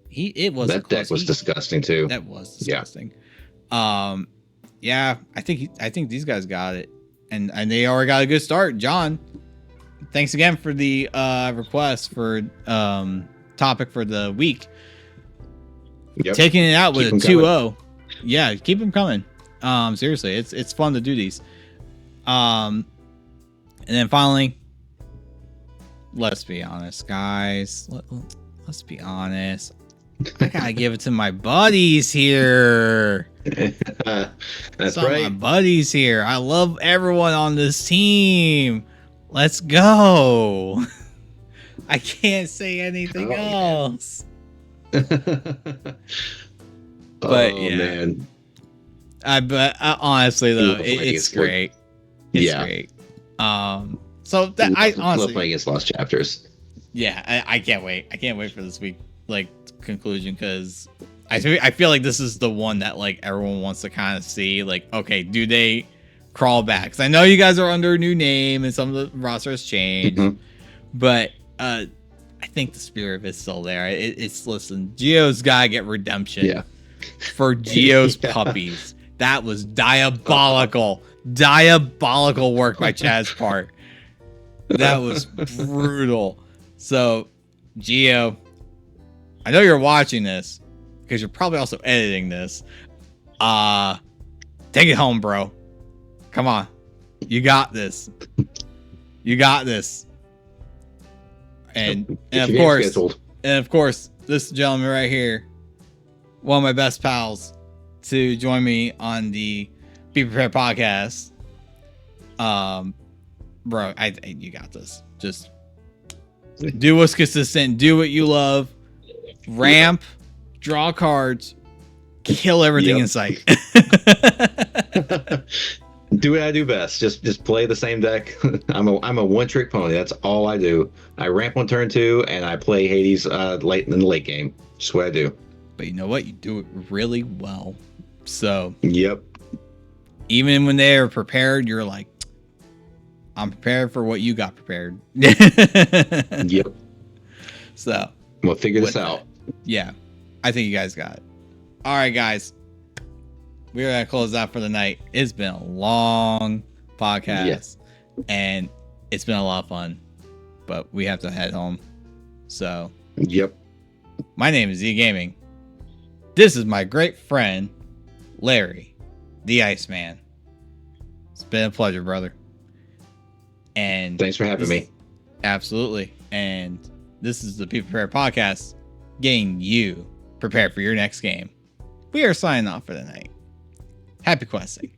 it wasn't. That deck was disgusting too. That was disgusting. Yeah, I think these guys got it, and they already got a good start. John, thanks again for the request for topic for the week. Yep. Taking it out with a 2-0. Yeah, keep them coming. Seriously, it's fun to do these. And then finally, let's be honest, guys. Let's be honest. I gotta give it to my buddies here. That's right. My buddies here. I love everyone on this team. Let's go. I can't say anything else. But yeah, man. But honestly though, it's great. It's great. So that I honestly love playing against Lost Chapters. Yeah, I can't wait. I can't wait for this week conclusion, because I feel like this is the one that like everyone wants to kind of see. Like, okay, do they crawl back? Because I know you guys are under a new name and some of the roster has changed, but I think the spirit is still there. It's listen, Geo's gotta get redemption. Yeah. For Geo's puppies. That was diabolical. Diabolical work by Chad's part. That was brutal. So, Geo, I know you're watching this because you're probably also editing this. Take it home, bro. Come on. You got this. You got this. And of course, this gentleman right here, one of my best pals, to join me on the Be Prepared podcast. Bro, you got this. Just do what's consistent. Do what you love. Ramp, draw cards, kill everything in sight. Do what I do best. Just play the same deck. I'm a one-trick pony. That's all I do. I ramp on turn 2 and I play Hades late in the late game. Just what I do. But you know what? You do it really well. So yep. Even when they are prepared, you're like, I'm prepared for what you got prepared. Yep. So we'll figure this out. Yeah, I think you guys got it. All right, guys. We're going to close out for the night. It's been a long podcast, and it's been a lot of fun, but we have to head home. So, yep. My name is Z Gaming. This is my great friend, Larry, the Iceman. It's been a pleasure, brother. And thanks for having me. Absolutely. And this is the Be Prepared podcast, getting you prepared for your next game. We are signing off for the night. Happy questing.